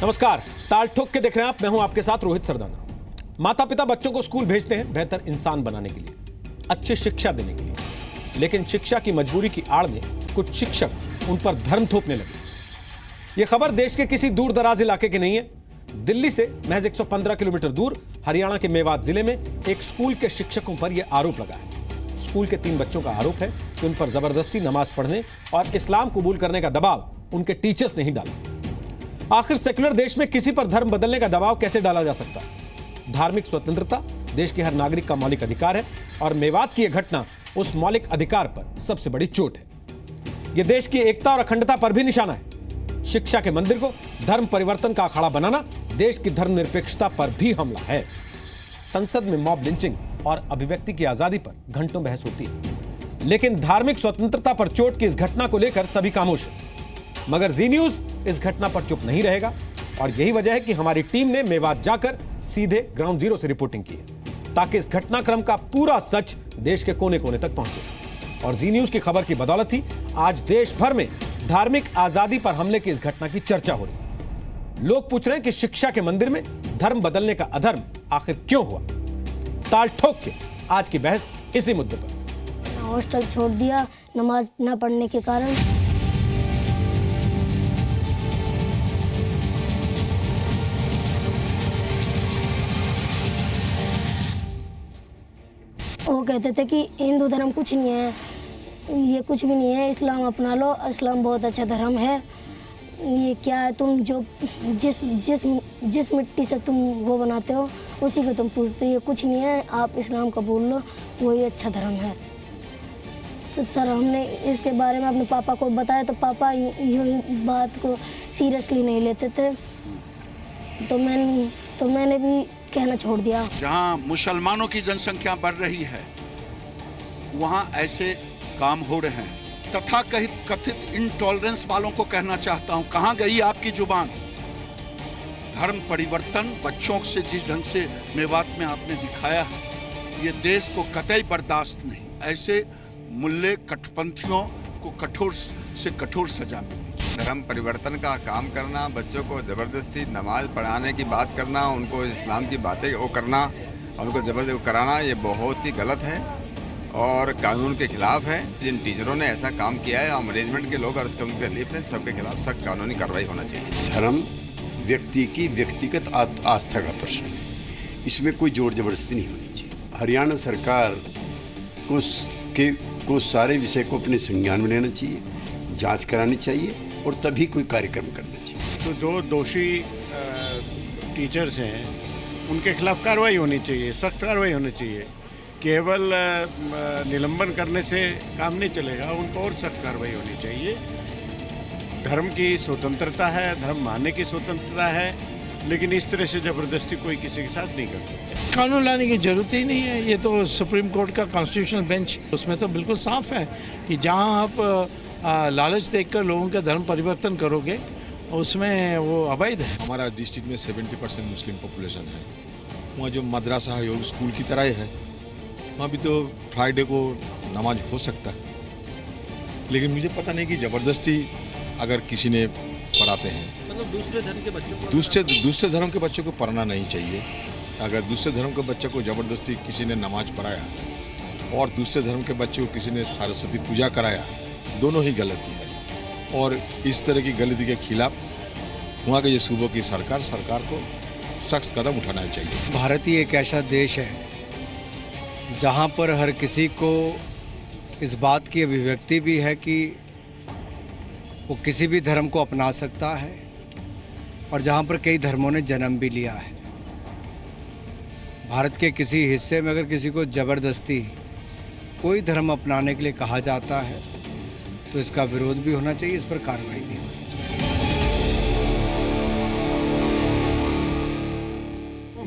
नमस्कार, ताल ठोक के देख रहे हैं आप। मैं हूं आपके साथ रोहित सरदाना। माता पिता बच्चों को स्कूल भेजते हैं बेहतर इंसान बनाने के लिए, अच्छी शिक्षा देने के लिए, लेकिन शिक्षा की मजबूरी की आड़ में कुछ शिक्षक उन पर धर्म थोपने लगे। यह खबर देश के किसी दूर दराज इलाके की नहीं है। दिल्ली से महज 115 किलोमीटर दूर हरियाणा के मेवात जिले में एक स्कूल के शिक्षकों पर यह आरोप लगा है। स्कूल के 3 बच्चों का आरोप है कि उन पर जबरदस्ती नमाज पढ़ने और इस्लाम कबूल करने का दबाव उनके टीचर्स ने ही डाला। आखिर सेक्युलर देश में किसी पर धर्म बदलने का दबाव कैसे डाला जा सकता है? धार्मिक स्वतंत्रता देश के हर नागरिक का मौलिक अधिकार है और मेवात की यह घटना उस मौलिक अधिकार पर सबसे बड़ी चोट है। यह देश की एकता और अखंडता पर भी निशाना है। शिक्षा के मंदिर को धर्म परिवर्तन का अखाड़ा बनाना देश की धर्मनिरपेक्षता पर भी हमला है। संसद में मॉब लिंचिंग और अभिव्यक्ति की आजादी पर घंटों बहस होती है, लेकिन धार्मिक स्वतंत्रता पर चोट की इस घटना को लेकर सभी खामोश हैं। मगर जी न्यूज इस घटना पर चुप नहीं रहेगा और यही वजह है कि हमारी टीम ने मेवात जाकर सीधे ग्राउंड जीरो से रिपोर्टिंग की है, ताकि इस घटनाक्रम का पूरा सच देश के कोने कोने तक पहुंचे। और जी न्यूज की खबर की बदौलत ही आज देश भर में धार्मिक आजादी पर हमले की इस घटना की चर्चा हो रही है। लोग पूछ रहे हैं कि शिक्षा के मंदिर में धर्म बदलने का अधर्म आखिर क्यों हुआ। ताल ठोक के आज की बहस इसी मुद्दे पर। हॉस्टल छोड़ दिया नमाज न पढ़ने के कारण। वो कहते थे कि हिंदू धर्म कुछ नहीं है, ये कुछ भी नहीं है, इस्लाम अपना लो, इस्लाम बहुत अच्छा धर्म है। ये क्या है, तुम जो जिस मिट्टी से तुम वो बनाते हो उसी को तुम पूछते हो, ये कुछ नहीं है, आप इस्लाम कबूल लो, वही अच्छा धर्म है। तो सर हमने इसके बारे में अपने पापा को बताया तो पापा यूँ बात को सीरियसली नहीं लेते थे, तो मैंने भी कहना छोड़ दिया। जहाँ मुसलमानों की जनसंख्या बढ़ रही है वहाँ ऐसे काम हो रहे हैं। तथा कथित इंटॉलरेंस वालों को कहना चाहता हूँ, कहाँ गई आपकी जुबान? धर्म परिवर्तन बच्चों से जिस ढंग से मेवात में आपने दिखाया है, ये देश को कतई बर्दाश्त नहीं। ऐसे मुल्ले कट्टरपंथियों को कठोर से कठोर सजा मिलनी। धर्म परिवर्तन का काम करना, बच्चों को ज़बरदस्ती नमाज पढ़ाने की बात करना, उनको इस्लाम की बातें वो करना, उनको ज़बरदस्ती कराना, ये बहुत ही गलत है और कानून के खिलाफ है। जिन टीचरों ने ऐसा काम किया है, मैनेजमेंट के लोग और उसके उनके खिलाफ हैं, सबके खिलाफ सख्त कानूनी कार्रवाई होना चाहिए। धर्म व्यक्ति की व्यक्तिगत आस्था का प्रश्न है, इसमें कोई जोर जबरदस्ती नहीं होनी चाहिए। हरियाणा सरकार को सारे विषय को अपने संज्ञान में लेना चाहिए, जांच करानी चाहिए और तभी कोई कार्यक्रम करना चाहिए। तो जो दोषी टीचर्स हैं उनके खिलाफ कार्रवाई होनी चाहिए, सख्त कार्रवाई होनी चाहिए। केवल निलंबन करने से काम नहीं चलेगा, उनको और सख्त कार्रवाई होनी चाहिए। धर्म की स्वतंत्रता है, धर्म मानने की स्वतंत्रता है, लेकिन इस तरह से ज़बरदस्ती कोई किसी के साथ नहीं कर सकता। कानून लाने की जरूरत ही नहीं है। ये तो सुप्रीम कोर्ट का कॉन्स्टिट्यूशनल बेंच, उसमें तो बिल्कुल साफ है कि जहाँ आप लालच देखकर लोगों का धर्म परिवर्तन करोगे उसमें वो अवैध है। हमारा डिस्ट्रिक्ट में 70% मुस्लिम पॉपुलेशन है। वहाँ जो मदरसा है वो स्कूल की तरह ही है। वहाँ भी तो फ्राइडे को नमाज हो सकता है, लेकिन मुझे पता नहीं कि ज़बरदस्ती अगर किसी ने पढ़ाते हैं, मतलब दूसरे धर्म के बच्चों को दूसरे धर्म के बच्चों को पढ़ना नहीं चाहिए। अगर दूसरे धर्म के बच्चे को ज़बरदस्ती किसी ने नमाज पढ़ाया और दूसरे धर्म के बच्चे को किसी ने सरस्वती पूजा कराया, दोनों ही गलती है। और इस तरह की गलती के खिलाफ वहाँ के ये सूबों की सरकार को सख्त कदम उठाना चाहिए। भारत ही एक ऐसा देश है जहाँ पर हर किसी को इस बात की अभिव्यक्ति भी है कि वो किसी भी धर्म को अपना सकता है और जहाँ पर कई धर्मों ने जन्म भी लिया है। भारत के किसी हिस्से में अगर किसी को ज़बरदस्ती कोई धर्म अपनाने के लिए कहा जाता है तो इसका विरोध भी होना चाहिए, इस पर कार्रवाई भी होनी चाहिए।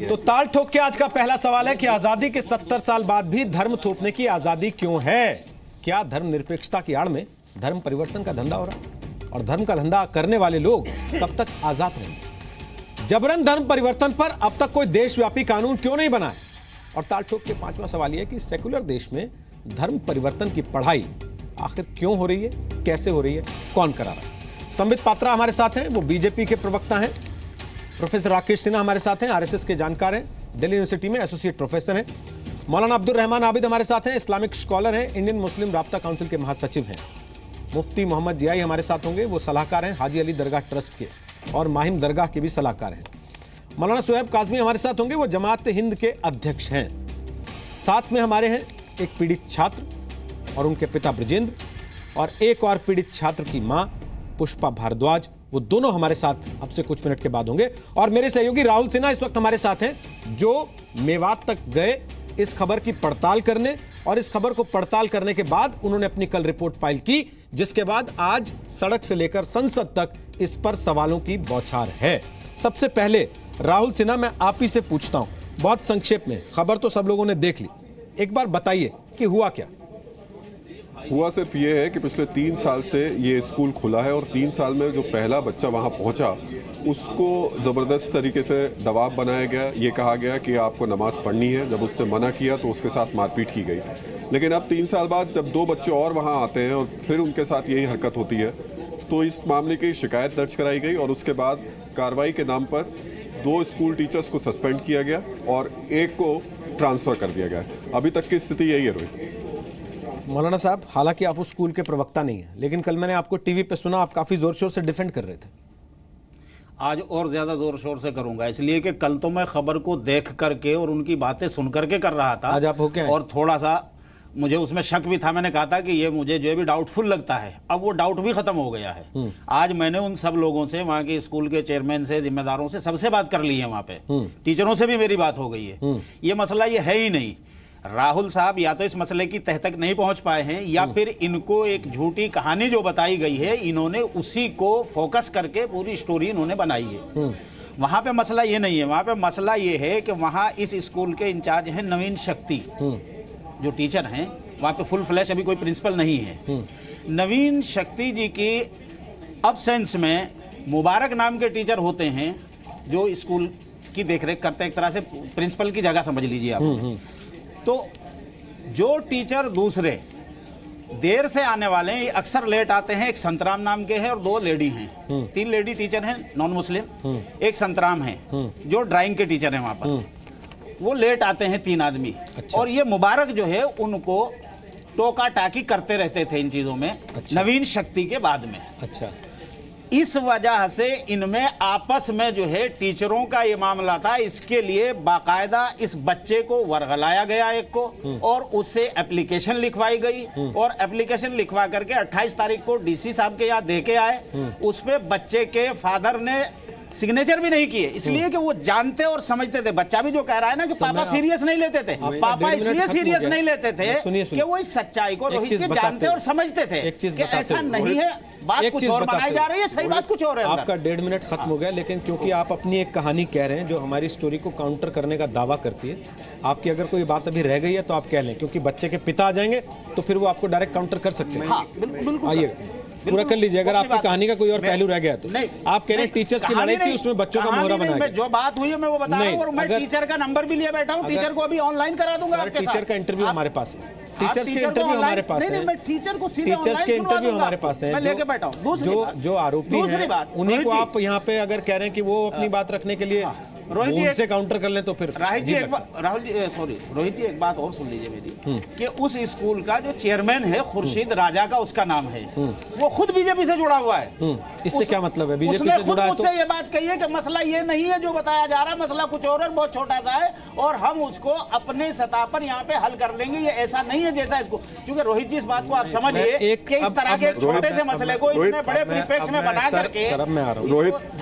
तो ताल ठोक के आज का पहला सवाल है कि आजादी के 70 साल बाद भी धर्म थोपने की आजादी क्यों है? क्या धर्मनिरपेक्षता की आड़ में धर्म परिवर्तन का धंधा हो रहा है? और धर्म का धंधा करने वाले लोग कब तक आजाद रहेंगे? जबरन धर्म परिवर्तन पर अब तक कोई देशव्यापी कानून क्यों नहीं बना है? और ताल ठोक के 5वां सवाल यह है कि सेक्युलर देश में धर्म परिवर्तन की पढ़ाई आखिर क्यों हो रही है, कैसे हो रही है, कौन करा रहा है? संबित पात्रा हमारे साथ हैं, वो बीजेपी के प्रवक्ता हैं प्रोफेसर राकेश सिन्हा हमारे साथ हैं, आरएसएस के जानकार हैं, दिल्ली यूनिवर्सिटी में एसोसिएट प्रोफेसर हैं। मौलाना अब्दुल रहमान आबिद हमारे साथ हैं, इस्लामिक स्कॉलर हैं, इंडियन मुस्लिम राब्ता काउंसिल के महासचिव हैं। मुफ्ती मोहम्मद जियाई हमारे साथ होंगे, वो सलाहकार हैं हाजी अली दरगाह ट्रस्ट के और माहिम दरगाह के भी सलाहकार हैं। मौलाना सुहैब काज़मी हमारे साथ होंगे, वो जमात हिंद के अध्यक्ष हैं। साथ में हमारे हैं एक पीड़ित छात्र और उनके पिता ब्रजेंद्र, और एक और पीड़ित छात्र की मां पुष्पा भारद्वाज, वो दोनों हमारे साथ अब से कुछ मिनट के बाद होंगे। और मेरे सहयोगी राहुल सिन्हा इस वक्त हमारे साथ हैं, जो मेवात तक गए इस खबर की पड़ताल करने, और इस खबर को पड़ताल करने के बाद उन्होंने अपनी कल रिपोर्ट फाइल की, जिसके बाद आज सड़क से लेकर संसद तक इस पर सवालों की बौछार है। सबसे पहले राहुल सिन्हा, मैं आप ही से पूछता हूं, बहुत संक्षेप में, खबर तो सब लोगों ने देख ली, एक बार बताइए कि हुआ क्या? हुआ सिर्फ ये है कि पिछले 3 साल से ये स्कूल खुला है और 3 साल में जो पहला बच्चा वहाँ पहुँचा उसको ज़बरदस्त तरीके से दबाव बनाया गया। ये कहा गया कि आपको नमाज़ पढ़नी है, जब उसने मना किया तो उसके साथ मारपीट की गई। लेकिन अब 3 साल बाद जब 2 बच्चे और वहाँ आते हैं और फिर उनके साथ यही हरकत होती है, तो इस मामले की शिकायत दर्ज कराई गई और उसके बाद कार्रवाई के नाम पर 2 स्कूल टीचर्स को सस्पेंड किया गया और एक को ट्रांसफ़र कर दिया गया। अभी तक की स्थिति यही है रोहित। मौलाना साहब, हालांकि आप उस स्कूल के प्रवक्ता नहीं हैं, लेकिन कल मैंने आपको टीवी पे सुना, आप काफ़ी ज़ोर शोर से डिफेंड कर रहे थे। आज और ज़्यादा ज़ोर शोर से करूंगा, इसलिए कि कल तो मैं खबर को देख करके और उनकी बातें सुन करके कर रहा था। आज आप हो क्या? और थोड़ा सा मुझे उसमें शक भी था। मैंने कहा था कि ये मुझे जो भी डाउटफुल लगता है, अब वो डाउट भी ख़त्म हो गया है। आज मैंने उन सब लोगों से, वहाँ के स्कूल के चेयरमैन से, जिम्मेदारों से, सबसे बात कर ली है। वहाँ पे टीचरों से भी मेरी बात हो गई है। ये मसला ये है ही नहीं। राहुल साहब या तो इस मसले की तह तक नहीं पहुंच पाए हैं, या फिर इनको एक झूठी कहानी जो बताई गई है, इन्होंने उसी को फोकस करके पूरी स्टोरी इन्होंने बनाई है। वहां पे मसला ये नहीं है। वहां पे मसला ये है कि वहां इस स्कूल के इंचार्ज हैं नवीन शक्ति, जो टीचर हैं वहां पे फुल फ्लैश, अभी कोई प्रिंसिपल नहीं है। नवीन शक्ति जी की अब्सेंस में मुबारक नाम के टीचर होते हैं, जो स्कूल की देखरेख करते हैं, एक तरह से प्रिंसिपल की जगह समझ लीजिए आप। तो जो टीचर दूसरे देर से आने वाले हैं, ये अक्सर लेट आते हैं। एक संतराम नाम के हैं और 2 लेडी हैं, 3 लेडी टीचर हैं नॉन मुस्लिम, एक संतराम है जो ड्राइंग के टीचर हैं वहाँ पर। वो लेट आते हैं 3 आदमी। अच्छा। और ये मुबारक जो है उनको टोका टाकी करते रहते थे इन चीज़ों में। अच्छा। नवीन शक्ति के बाद में। अच्छा। इस वजह से इनमें आपस में जो है टीचरों का ये मामला था। इसके लिए बाकायदा इस बच्चे को वर्गलाया गया एक को, और उससे एप्लीकेशन लिखवाई गई, और एप्लीकेशन लिखवा करके 28 तारीख को डीसी साहब के यहाँ दे के आए। उस पे बच्चे के फादर ने सिग्नेचर भी नहीं किए, इसलिए कि वो जानते और समझते थे। बच्चा भी जो कह रहा है ना कि पापा सीरियस नहीं लेते थे, पापा इसलिए सीरियस नहीं लेते थे कि वो इस सच्चाई को रोहित जी जानते और समझते थे कि ऐसा नहीं है, बात कुछ और बनाई जा रही है, सही बात कुछ और है। आपका 1.5 मिनट खत्म हो गया, लेकिन क्योंकि आप अपनी एक कहानी कह रहे हैं जो हमारी स्टोरी को काउंटर करने का दावा करती है, आपकी अगर कोई बात अभी रह गई है तो आप कह लें, क्योंकि बच्चे के पिता आ जाएंगे तो फिर वो आपको डायरेक्ट काउंटर कर सकते हैं। आइए पूरा कर लीजिए, अगर आपकी कहानी का कोई और पहलू रह गया तो। नहीं, आप कह रहे हैं टीचर्स की लड़ाई थी, उसमें बच्चों का मोहरा बनाया गया। जो बात हुई है मैं वो बता रहा हूं, और मैं टीचर का नंबर भी लिए बैठा हूं, टीचर को अभी ऑनलाइन करा दूंगा आपके साथ। टीचर का इंटरव्यू हमारे पास है, टीचर्स के इंटरव्यू हमारे पास है। नहीं, मैं टीचर को सीधे टीचर्स के इंटरव्यू हमारे पास है, मैं लेके बैठा हूं। जो आरोपी हैं उन्हीं को आप यहाँ पे अगर कह रहे हैं कि वो अपनी बात रखने के लिए उनसे काउंटर कर लें तो फिर रोहित जी एक बात और सुन लीजिए मेरी, कि उस स्कूल का जो चेयरमैन है खुर्शीद राजा का उसका नाम है, वो खुद बीजेपी से जुड़ा हुआ है। इससे क्या मतलब है? बीजेपी उसने से खुद जुड़ा है मुझसे ये बात कही है कि मसला ये नहीं है जो बताया जा रहा है, मसला कुछ और है, बहुत छोटा सा है, और हम उसको अपने सतह पर यहाँ पे हल कर लेंगे। ये ऐसा नहीं है जैसा इसको, क्योंकि रोहित जी इस बात को आप समझिए कि इस तरह के छोटे से मसले को इतने बड़े परिप्रेक्ष्य में बना करके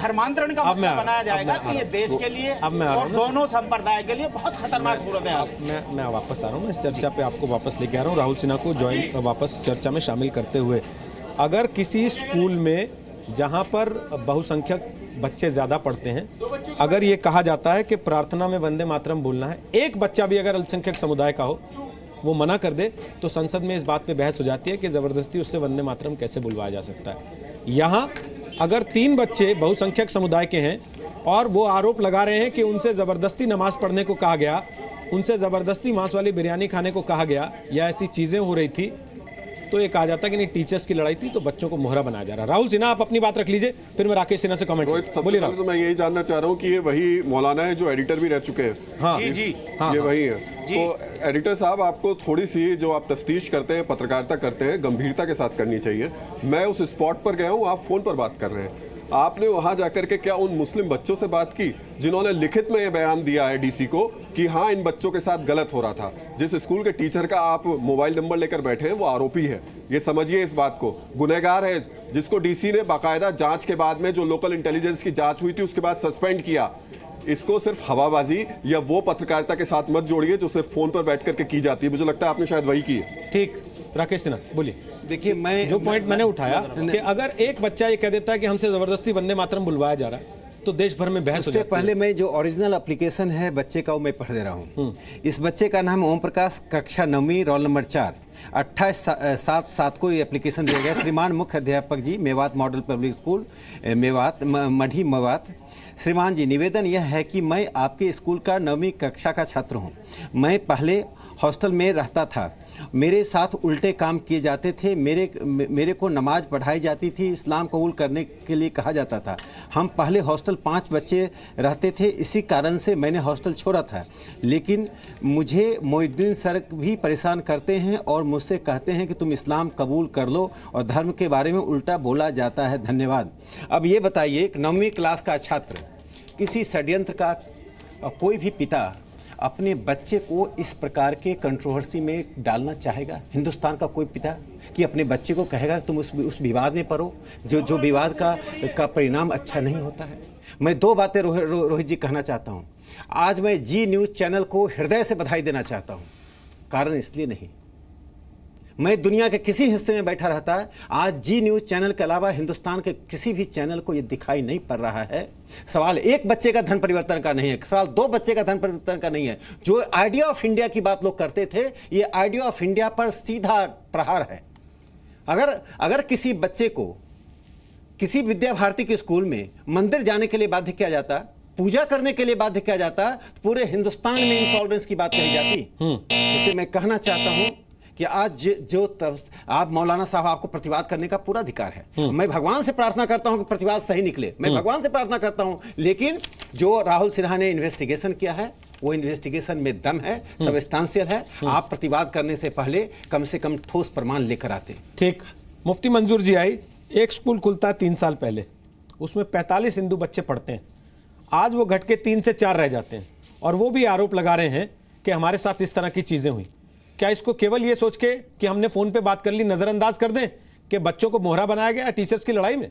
धर्मांतरण का मसला बनाया जाएगा कि ये देश के लिए और दोनों संप्रदाय के लिए बहुत खतरनाक सूरत है। मैं वापस आ रहा हूँ, इस चर्चा पे आपको वापस लेके आ रहा हूँ। राहुल सिन्हा को वापस चर्चा में शामिल करते हुए, अगर किसी स्कूल में जहाँ पर बहुसंख्यक बच्चे ज़्यादा पढ़ते हैं, अगर ये कहा जाता है कि प्रार्थना में वंदे मातरम बोलना है, एक बच्चा भी अगर अल्पसंख्यक समुदाय का हो वो मना कर दे, तो संसद में इस बात पे बहस हो जाती है कि ज़बरदस्ती उससे वंदे मातरम कैसे बुलवाया जा सकता है। यहाँ अगर 3 बच्चे बहुसंख्यक समुदाय के हैं और वो आरोप लगा रहे हैं कि उनसे ज़बरदस्ती नमाज़ पढ़ने को कहा गया, उनसे ज़बरदस्ती मांस वाली बिरयानी खाने को कहा गया, या ऐसी चीज़ें हो रही थी, तो ये कहा जाता है कि नहीं टीचर्स की लड़ाई थी तो बच्चों को मोहरा बनाया जा रहा है। राहुल सिन्हा, आप अपनी बात रख लीजिए, फिर मैं राकेश सिन्हा से कमेंट बोलिए। तो मैं यही जानना चाह रहा हूँ कि ये वही मौलाना है जो एडिटर भी रह चुके हैं? हाँ जी हाँ, ये वही है। तो एडिटर साहब, आपको थोड़ी सी जो आप तफ्तीश करते हैं, पत्रकारिता करते हैं, गंभीरता के साथ करनी चाहिए। मैं उस स्पॉट पर गया हूँ, आप फोन पर बात कर रहे हैं। आपने वहां जाकर के क्या उन मुस्लिम बच्चों से बात की जिन्होंने लिखित में ये बयान दिया है डीसी को कि हाँ इन बच्चों के साथ गलत हो रहा था? जिस स्कूल के टीचर का आप मोबाइल नंबर लेकर बैठे हैं वो आरोपी है, ये समझिए इस बात को। गुनहगार है जिसको डीसी ने बाकायदा जांच के बाद में, जो लोकल इंटेलिजेंस की जांच हुई थी उसके बाद सस्पेंड किया। इसको सिर्फ हवाबाजी या वो पत्रकारिता के साथ मत जोड़िए जो सिर्फ फोन पर बैठ करके की जाती है। मुझे लगता है आपने शायद वही की है। ठीक, राकेश सिन्हा बोलिए। देखिए, मैं जो पॉइंट मैंने उठाया कि अगर एक बच्चा ये कह देता है कि हमसे जबरदस्ती वंदे मातरम बुलवाया जा रहा है तो देश भर में बहस हो जाती है। उससे पहले मैं जो ओरिजिनल एप्लीकेशन है बच्चे का वो मैं पढ़ दे रहा हूँ। इस बच्चे का नाम ओम प्रकाश, कक्षा 9वीं, रोल नंबर 4, 28/7 को ये एप्लीकेशन दिया गया। श्रीमान मुख्य अध्यापक जी, Mewat model public school, Mewat, Marhi Mewat. श्रीमान जी, निवेदन यह है कि मैं आपके स्कूल का 9वीं कक्षा का छात्र हूँ। मैं पहले हॉस्टल में रहता था, मेरे साथ उल्टे काम किए जाते थे, मेरे को नमाज पढ़ाई जाती थी, इस्लाम कबूल करने के लिए कहा जाता था। हम पहले हॉस्टल 5 बच्चे रहते थे, इसी कारण से मैंने हॉस्टल छोड़ा था। लेकिन मुझे मोइनुद्दीन सर भी परेशान करते हैं और मुझसे कहते हैं कि तुम इस्लाम कबूल कर लो और धर्म के बारे में उल्टा बोला जाता है। धन्यवाद। अब ये बताइए, एक 9वीं क्लास का छात्र, किसी षड्यंत्र का कोई भी पिता अपने बच्चे को इस प्रकार के कंट्रोवर्सी में डालना चाहेगा? हिंदुस्तान का कोई पिता कि अपने बच्चे को कहेगा तुम उस विवाद में पढ़ो जो विवाद का परिणाम अच्छा नहीं होता है? मैं 2 बातें रोहित जी कहना चाहता हूँ। आज मैं जी न्यूज़ चैनल को हृदय से बधाई देना चाहता हूँ। कारण इसलिए नहीं, मैं दुनिया के किसी हिस्से में बैठा रहता है, आज जी न्यूज़ चैनल के अलावा हिंदुस्तान के किसी भी चैनल को ये दिखाई नहीं पड़ रहा है। सवाल एक बच्चे का धर्म परिवर्तन का नहीं है, सवाल 2 बच्चे का धर्म परिवर्तन का नहीं है। जो आइडिया ऑफ इंडिया की बात लोग करते थे, ये आइडिया ऑफ इंडिया पर सीधा प्रहार है। अगर किसी बच्चे को किसी विद्या भारती के स्कूल में मंदिर जाने के लिए बाध्य किया जाता, पूजा करने के लिए बाध्य किया जाता, तो पूरे हिंदुस्तान में इंटॉलरेंस की बात कही जाती। इसलिए मैं कहना चाहता हूं कि आज आप मौलाना साहब, आपको प्रतिवाद करने का पूरा अधिकार है। मैं भगवान से प्रार्थना करता हूं कि प्रतिवाद सही निकले, मैं भगवान से प्रार्थना करता हूं। लेकिन जो राहुल सिन्हा ने इन्वेस्टिगेशन किया है, वो इन्वेस्टिगेशन में दम है, सबस्टांशियल है। आप प्रतिवाद करने से पहले कम से कम ठोस प्रमाण लेकर आते। ठीक, मुफ्ती मंजूर जी आई। एक स्कूल खुलता है 3 साल पहले, उसमें 45 हिंदू बच्चे पढ़ते हैं। आज वो घट के 3 से 4 रह जाते हैं और वो भी आरोप लगा रहे हैं कि हमारे साथ इस तरह की चीजें हुई। क्या इसको केवल ये सोच के कि हमने फोन पे बात कर ली नजरअंदाज कर दें कि बच्चों को मोहरा बनाया गया टीचर्स की लड़ाई में?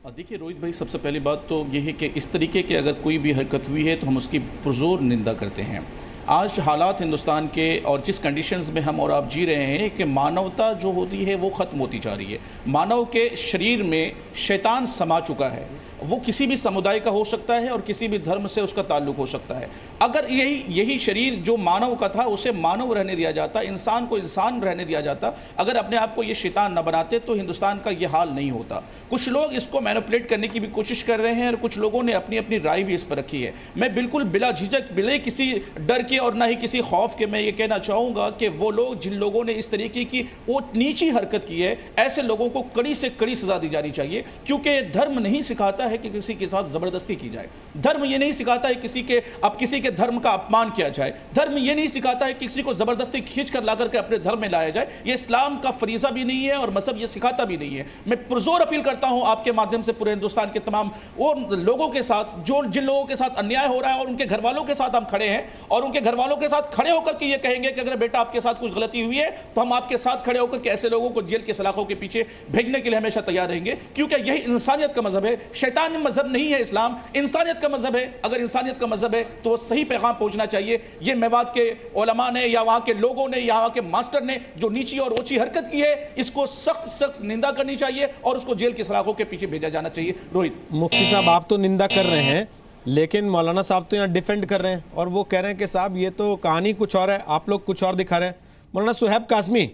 देखिए रोहित भाई, सबसे पहली बात तो ये है कि इस तरीके की अगर कोई भी हरकत हुई है तो हम उसकी पुरजोर निंदा करते हैं। आज हालात हिंदुस्तान के और जिस कंडीशंस में हम और आप जी रहे हैं कि मानवता जो होती है वो ख़त्म होती जा रही है। मानव के शरीर में शैतान समा चुका है। वो किसी भी समुदाय का हो सकता है और किसी भी धर्म से उसका ताल्लुक हो सकता है। अगर यही शरीर जो मानव का था उसे मानव रहने दिया जाता, इंसान को इंसान रहने दिया जाता, अगर अपने आप को ये शैतान न बनाते तो हिंदुस्तान का ये हाल नहीं होता। कुछ लोग इसको मैनिपुलेट करने की भी कोशिश कर रहे हैं और कुछ लोगों ने अपनी अपनी राय भी इस पर रखी है। मैं बिल्कुल बिला झिझक, बिना किसी डर के और ना ही किसी खौफ के मैं ये कहना चाहूँगा कि वो लोग जिन लोगों ने इस तरीके की वो नीची हरकत की है, ऐसे लोगों को कड़ी से कड़ी सजा दी जानी चाहिए। क्योंकि धर्म नहीं सिखाता है कि किसी के साथ जबरदस्ती की जाए। धर्म ये नहीं सिखाता है किसी के धर्म का अपमान किया जाए। धर्म ये नहीं सिखाता है कि किसी को जबरदस्ती खींच कर ला करके अपने धर्म में लाया जाए। ये इस्लाम का फरीजा भी नहीं है और मजहब ये सिखाता भी नहीं है। मैं पुरजोर अपील करता हूं आपके माध्यम से पूरे हिंदुस्तान के तमाम वो लोगों के साथ जो जिन लोगों के साथ अन्याय हो रहा है और उनके घर वालों के साथ हम खड़े हैं और उनके घर वालों के साथ खड़े होकर के ये कहेंगे कि अगर बेटा आपके साथ कुछ गलती हुई है तो हम आपके साथ खड़े होकर के ऐसे लोगों को जेल के सलाखों के पीछे भेजने के लिए हमेशा तैयार रहेंगे। क्योंकि यही इंसानियत का मजहब है, शैतान मजहब नहीं है इस्लाम, इंसानियत का मजहब है। अगर इंसानियत का मजहब है तो वो सही पैगाम पहुंचना चाहिए। ये मेवात के उलमा ने या वहां के लोगों ने या वहां के मास्टर ने जो नीची और ऊंची हरकत की है, इसको सख्त निंदा करनी चाहिए और उसको जेल की सलाखों के पीछे भेजा जाना चाहिए। रोहित मुफ्ती साहब, आप तो निंदा कर रहे हैं लेकिन मौलाना साहब तो यहाँ डिफेंड कर रहे हैं और वो कह रहे हैं कि साहब ये तो कहानी कुछ और है, आप लोग कुछ और दिखा रहे हैं। मौलाना सुहैब काज़मी,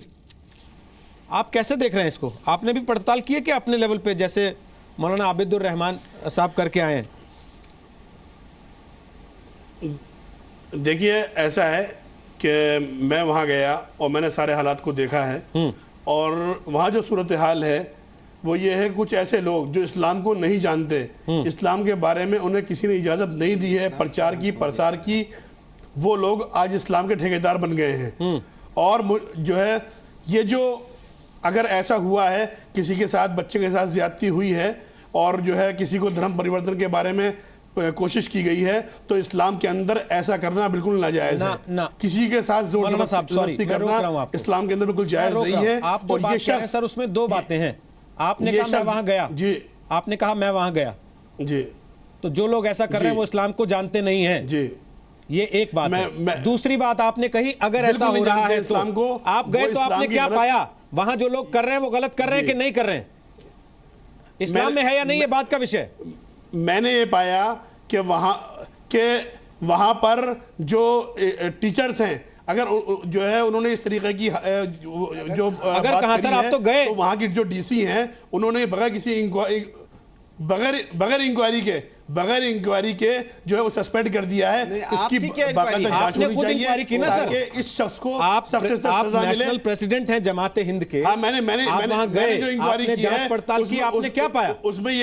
आप कैसे देख रहे हैं इसको? आपने भी पड़ताल की है कि अपने लेवल पे जैसे मौलाना आबिदुर रहमान साहब करके आए हैं? देखिए ऐसा है कि मैं वहाँ गया और मैंने सारे हालात को देखा है, और वहाँ जो सूरत हाल है वो ये है, कुछ ऐसे लोग जो इस्लाम को नहीं जानते, इस्लाम के बारे में उन्हें किसी ने इजाज़त नहीं दी है प्रचार की, प्रसार की, वो लोग आज इस्लाम के ठेकेदार बन गए हैं। और जो है ये जो अगर ऐसा हुआ है, किसी के साथ, बच्चे के साथ ज्यादती हुई है और जो है किसी को धर्म परिवर्तन के बारे में कोशिश की गई है, तो इस्लाम के अंदर ऐसा करना बिल्कुल नाजायज है। किसी के साथ जोर जबरदस्ती करना इस्लाम के अंदर बिल्कुल जायज नहीं है। आप जो बात कह रहे हैं सर, उसमें दो बातें हैं। आपने कहा मैं वहां गया जी, आपने कहा मैं वहां गया जी, तो जो लोग ऐसा कर रहे हैं वो इस्लाम को जानते नहीं हैं जी, ये एक बात है। दूसरी बात आपने कही अगर ऐसा हो रहा है तो आप गए तो आपने क्या पाया? वहां जो लोग कर रहे हैं वो गलत कर रहे हैं कि नहीं कर रहे हैं? इस्लाम में है या नहीं, ये बात का विषय। मैंने ये पाया कि वहां पर जो टीचर्स हैं, अगर जो है उन्होंने इस तरीके की जो अगर कहां सर आप तो गए, तो वहां की जो डीसी हैं उन्होंने बगैर किसी बगैर इंक्वायरी के जो है वो सस्पेंड कर दिया है। इसकी बाकायदा जांच होनी चाहिए की ना सर, इस शख्स को आप नेशनल प्रेसिडेंट हैं जमात हिंद के। हाँ, मैंने वहां गए, जो इंक्वायरी की जांच पड़ताल की, आपने क्या पाया? उसमें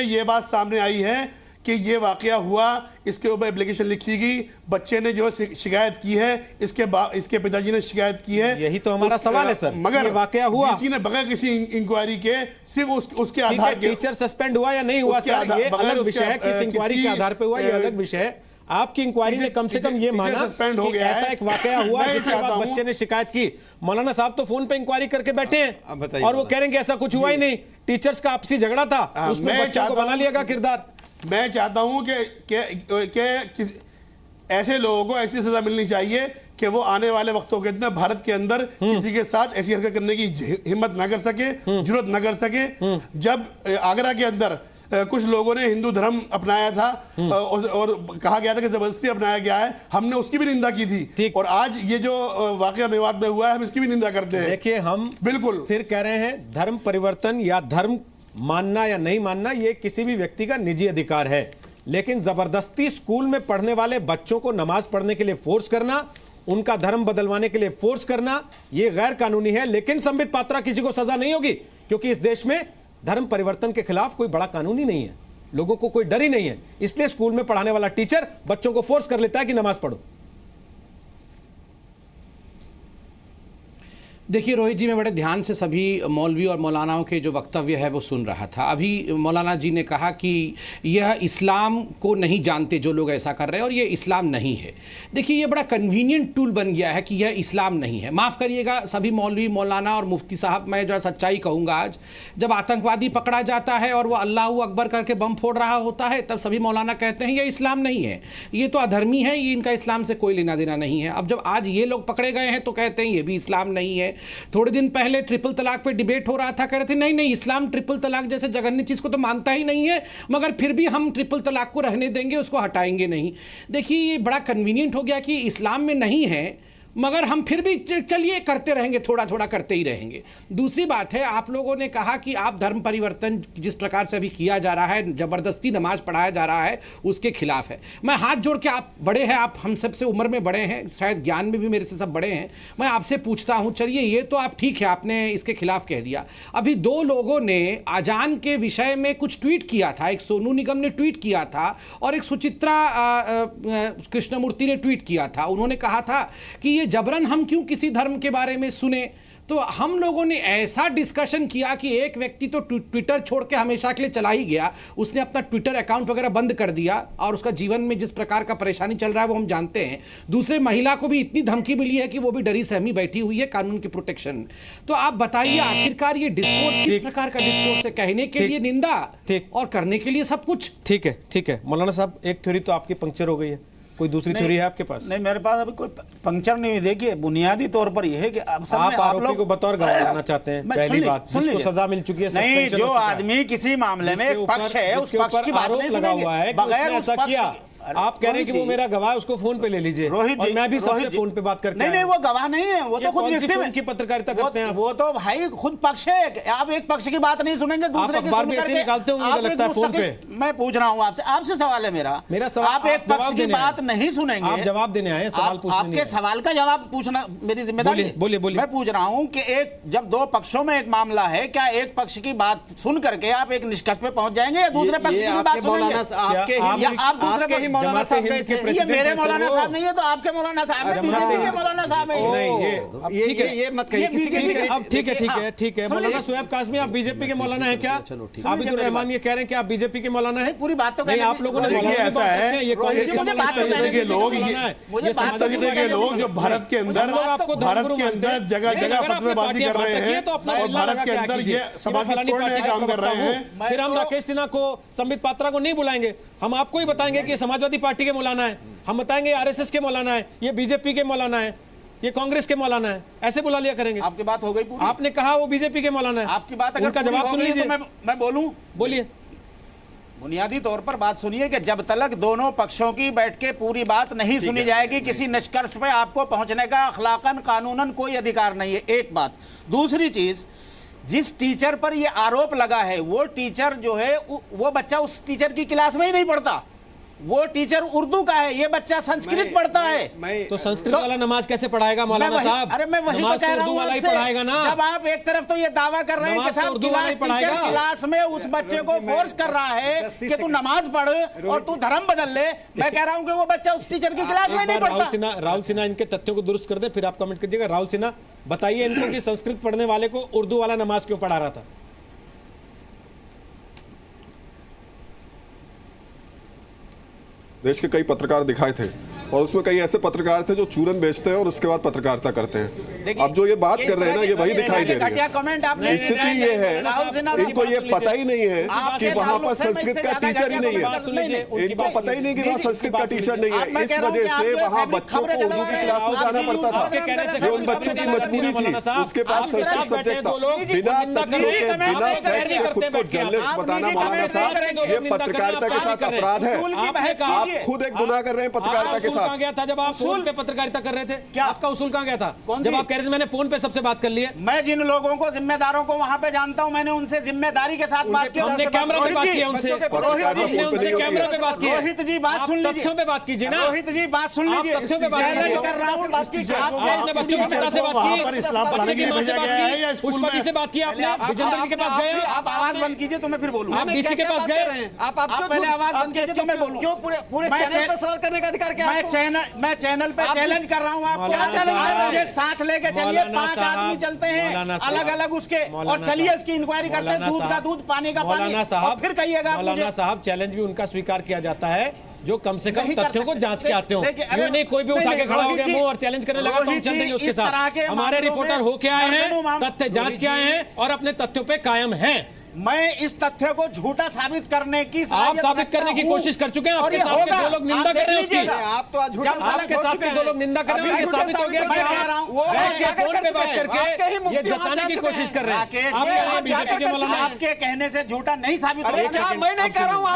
ये बात सामने आई है कि ये वाकया हुआ, इसके ऊपर एप्लीकेशन लिखी गई, बच्चे ने जो शिकायत की है, इसके पिताजी ने शिकायत की है। यही तो हमारा सवाल है सर, मगर वाकया हुआ, किसी ने बगैर किसी इंक्वायरी के सिर्फ उसके आधार के टीचर सस्पेंड हुआ या नहीं हुआ सर, ये अलग विषय है। किस इंक्वायरी के आधार पे हुआ ये अलग विषय है। आपकी इंक्वायरी ने कम से कम ये माना कि ऐसा एक वाकया हुआ जिसके बाद बच्चे ने शिकायत की। मौलाना साहब तो फोन पे इंक्वायरी करके बैठे हैं और वो कह रहे हैं कि ऐसा कुछ हुआ ही नहीं, टीचर्स का आपसी झगड़ा था, उसमें बच्चों को बना लिया गया किरदार। मैं चाहता हूं कि ऐसे लोगों को ऐसी सजा मिलनी चाहिए कि वो आने वाले वक्तों के अंदर भारत के अंदर किसी के साथ ऐसी हरकत करने की हिम्मत ना कर सके, जुर्रत ना कर सके। जब आगरा के अंदर कुछ लोगों ने हिंदू धर्म अपनाया था और कहा गया था कि जबरदस्ती अपनाया गया है, हमने उसकी भी निंदा की थी, और आज ये जो वाकया मेवात में हुआ है हम इसकी भी निंदा करते हैं। देखिए, हम बिल्कुल फिर कह रहे हैं धर्म परिवर्तन या धर्म मानना या नहीं मानना ये किसी भी व्यक्ति का निजी अधिकार है, लेकिन जबरदस्ती स्कूल में पढ़ने वाले बच्चों को नमाज पढ़ने के लिए फोर्स करना, उनका धर्म बदलवाने के लिए फोर्स करना, ये गैर कानूनी है। लेकिन संबित पात्रा किसी को सजा नहीं होगी, क्योंकि इस देश में धर्म परिवर्तन के खिलाफ कोई बड़ा कानून ही नहीं है, लोगों को कोई डर ही नहीं है। इसलिए स्कूल में पढ़ाने वाला टीचर बच्चों को फोर्स कर लेता है कि नमाज पढ़ो। देखिए रोहित जी, मैं बड़े ध्यान से सभी मौलवी और मौलानाओं के जो वक्तव्य है वो सुन रहा था। अभी मौलाना जी ने कहा कि यह इस्लाम को नहीं जानते जो लोग ऐसा कर रहे हैं और ये इस्लाम नहीं है। देखिए, ये बड़ा कन्वीनियंट टूल बन गया है कि यह इस्लाम नहीं है। माफ़ करिएगा सभी मौलवी, मौलाना और मुफ्ती साहब, मैं जो सच्चाई कहूँगा, आज जब आतंकवादी पकड़ा जाता है और वह अल्लाह अकबर करके बम फोड़ रहा होता है, तब सभी मौलाना कहते हैं ये इस्लाम नहीं है, ये तो अधर्मी है, ये इनका इस्लाम से कोई लेना देना नहीं है। अब जब आज ये लोग पकड़े गए हैं तो कहते हैं ये भी इस्लाम नहीं है। थोड़े दिन पहले ट्रिपल तलाक पे डिबेट हो रहा था, कह रहे थे नहीं इस्लाम ट्रिपल तलाक जैसे जघन्य चीज को तो मानता ही नहीं है, मगर फिर भी हम ट्रिपल तलाक को रहने देंगे, उसको हटाएंगे नहीं। देखिए, ये बड़ा कन्वीनियंट हो गया कि इस्लाम में नहीं है मगर हम फिर भी चलिए करते रहेंगे, थोड़ा थोड़ा करते ही रहेंगे। दूसरी बात है, आप लोगों ने कहा कि आप धर्म परिवर्तन जिस प्रकार से अभी किया जा रहा है, जबरदस्ती नमाज पढ़ाया जा रहा है, उसके खिलाफ है। मैं हाथ जोड़ के, आप बड़े हैं, आप हम सबसे उम्र में बड़े हैं, शायद ज्ञान में भी मेरे से सब बड़े हैं, मैं आपसे पूछता हूं, चलिए ये तो आप ठीक है, आपने इसके खिलाफ कह दिया। अभी दो लोगों ने अजान के विषय में कुछ ट्वीट किया था, एक सोनू निगम ने ट्वीट किया था और एक सुचित्रा कृष्णमूर्ति ने ट्वीट किया था। उन्होंने कहा था कि जबरन हम क्यों किसी धर्म के बारे में सुने। तो हम लोगों ने ऐसा डिस्कशन किया कि एक व्यक्ति तो ट्विटर छोड़ के हमेशा के लिए चला ही गया, उसने अपना ट्विटर अकाउंट वगैरह बंद कर दिया और उसका जीवन में जिस प्रकार का परेशानी चल रहा है वो हम जानते हैं। दूसरे महिला को भी इतनी धमकी मिली है कि वो भी डरी सहमी बैठी हुई है कानून की प्रोटेक्शन। तो आप बताइए, आखिरकार ये डिस्कोर्स किस प्रकार का डिस्कोर्स है? कहने के लिए निंदा और करने के लिए सब कुछ। ठीक है मौलाना साहब, एक थ्योरी तो आपकी पंक्चर हो गई है, कोई दूसरी थ्योरी है आपके पास? नहीं, मेरे पास अभी कोई पंक्चर नहीं हुई। देखिए, बुनियादी तौर पर यह है कि आप आरोपी को बतौर गवाह लाना चाहते हैं, पहली बात, जिसको सजा मिल चुकी है। नहीं, जो आदमी किसी मामले में पक्ष है, उस पक्ष की बात नहीं लगा हुआ है, बगैर ऐसा किया, आप कह रहे हैं कि वो मेरा गवाह है, उसको फोन पे ले लीजिए। रोहित और जी, मैं भी सबसे रोहित जी। फोन पे बात करके नहीं आया नहीं, हूं। वो गवाह नहीं है, वो ये तो खुद कौन सी विक्टिम फोन है। की पत्रकारिता करते हैं आप? वो तो भाई खुद पक्ष है। आप एक पक्ष की बात नहीं सुनेंगे, दूसरे की अखबार सुन में ऐसे करके निकालते होंगे, मुझे आप लगता है एक फोन पे। मुस्तकिल- मैं पूछ रहा हूँ आपसे, आपसे सवाल है मेरा सवाल आप एक पक्ष की बात नहीं सुनेंगे, आप जवाब देने आए, सवाल पूछने नहीं आपके आए। सवाल का जवाब पूछना मेरी जिम्मेदारी है। बोलिए, बोलिए। मैं पूछ रहा हूँ कि एक जब दो पक्षों में एक मामला है, क्या एक पक्ष की बात सुन करके आप एक निष्कर्ष पे पहुंच जाएंगे या दूसरे पक्ष की बात सुनेंगे? या आप दूसरे पक्ष ये मेरे मौलाना साहब नहीं है तो आपके मौलाना साहब है, बीजेपी के मौलाना साहब है। नहीं, ये मत कहिए अब। ठीक है मौलाना शुएब काज़मी, आप बीजेपी के मौलाना है क्या? आबिदुर रहमान ये कह रहे हैं कि आप बीजेपी के मौलाना है। पूरी बात तो नहीं, आप लोगों ने देखिए, मौलाना ऐसा है, ये कांग्रेस के इस तरीके के लोग, इस तरीके के लोग जो भारत के अंदर जगह जगह फतवेबाजी कर रहे हैं और भारत के अंदर ये समाज तोड़ने का काम कर रहे हैं। फिर हम राकेश सिन्हा को, संबित पात्रा को नहीं बुलाएंगे, हम आपको ही बताएंगे कि ये समाजवादी पार्टी के मौलाना है, हम बताएंगे आरएसएस के मौलाना है, ये बीजेपी के मौलाना है, ये कांग्रेस के मौलाना है, ऐसे बुला लिया करेंगे। आपकी बात हो गई पूरी? आपने कहा वो बीजेपी के मौलाना है, आपकी बात अगर उनका पूरी जवाब हो सुन गई लीजिए। तो मैं बोलूं? बोलिए। बुनियादी तौर पर बात सुनिए कि जब तक दोनों पक्षों की बैठ के पूरी बात नहीं सुनी जाएगी, किसी निष्कर्ष पे आपको पहुंचने का अखलाकन कानूनन कोई अधिकार नहीं है। एक बात। दूसरी चीज, जिस टीचर पर ये आरोप लगा है वो टीचर जो है, वो बच्चा उस टीचर की क्लास में ही नहीं पढ़ता, वो टीचर उर्दू का है, ये बच्चा संस्कृत पढ़ता है। तो संस्कृत वाला नमाज कैसे पढ़ाएगा मौलाना साहब? अरे मैं वही तो कह रहा हूं वाला ही आपसे। पढ़ाएगा ना। जब आप एक तरफ तो ये दावा कर रहे हैं कि साहब टीचर क्लास में उस बच्चे को फोर्स कर रहा है कि तू नमाज पढ़ और तू धर्म बदल ले, मैं कह रहा हूं कि वो बच्चा उस टीचर की क्लास में नहीं पढ़ता। राहुल सिन्हा इनके तथ्यों को दुरुस्त कर दे, फिर आप कमेंट कीजिएगा। राहुल सिन्हा बताइए इनको कि संस्कृत पढ़ने वाले को उर्दू वाला नमाज क्यों पढ़ा रहा था? देश के कई पत्रकार दिखाए थे और उसमें कई ऐसे पत्रकार थे जो चूरन बेचते हैं और उसके बाद पत्रकारिता करते हैं। अब जो ये बात कर रहे हैं ना, ये वही दिखाई दे रही है। स्थिति ये है, इनको ये पता ही नहीं है कि वहां पर संस्कृत का टीचर ही नहीं है। इनको पता ही नहीं कि वहाँ संस्कृत का टीचर नहीं है। इस वजह से वहाँ बच्चों को उर्दू की क्लास में जाना पड़ता था। ये उन बच्चों की मजबूरी थी, उसके पास संस्कृत सब्जेक्ट था। बिना तथ्यों के, बिना फैक्ट के खुद को जर्नलिस्ट बताना, मौलाना साहब, ये पत्रकारिता के साथ अपराध है। आप खुद एक गुनाह कर रहे हैं पत्रकारिता के साथ। कहां गया था जब आप फोन पे पत्रकारिता कर रहे थे? क्या आपका उसूल कहां गया था जब आप कह रहे थे मैंने फोन पे सबसे बात कर ली है? मैं जिन लोगों को, जिम्मेदारों को वहां पे जानता हूं, मैंने उनसे जिम्मेदारी के साथ बात की। हमने कैमरा पे बात की उनसे। उनसे कैमरा पे बात की। रोहित जी बात सुन लीजिए। तथ्यों पे बात कीजिए ना। रोहित जी बात सुन लीजिए। तथ्यों पे बात कीजिए। आपने बच्चों के पिता से बात की, बच्चे की मां से बात की, पुष्पा जी से बात की आपने, विजेंद्र जी के पास गए? आप आवाज बंद कीजिए तो मैं फिर बोलूं। आप डीसी के पास गए? आप पहले आवाज बंद कीजिए तो मैं बोलूं। क्यों पूरे चैनल पर सवाल करने का अधिकार क्या है? मैं चैनल पे चैलेंज कर रहा हूं आपको। मुझे साथ लेके चलिए, 5 आदमी चलते हैं अलग अलग उसके, और चलिए इसकी इंक्वायरी करते हैं। दूध का दूध, पानी का पानी, और फिर कहिएगा। मौलाना साहब, चैलेंज भी उनका स्वीकार किया जाता है जो कम से कम तथ्यों को जांच के आते हो। नहीं कोई भी उठा के खड़ा हो गया मुंह और चैलेंज करने लगा तो हम चल देंगे उसके साथ। हमारे रिपोर्टर होके आए हैं, तथ्य जांच के आए हैं और अपने तथ्यों पे कायम हैं। मैं इस तथ्य को झूठा साबित करने की, आप साबित करने की कोशिश कर चुके हैं। आपके साथ के दो लोग निंदा कर रहे हैं उसकी। आप तो झूठा आपके साथ के दो लोग निंदा कर रहे हैं, ये साबित हो गया कि आप फोन पे बात करके ये जताने की कोशिश कर रहे हैं। आप कह रहे हैं बीजेपी के मौलाना, आपके कहने से झूठा नहीं साबित होगा। मैं नहीं कह रहा हूं,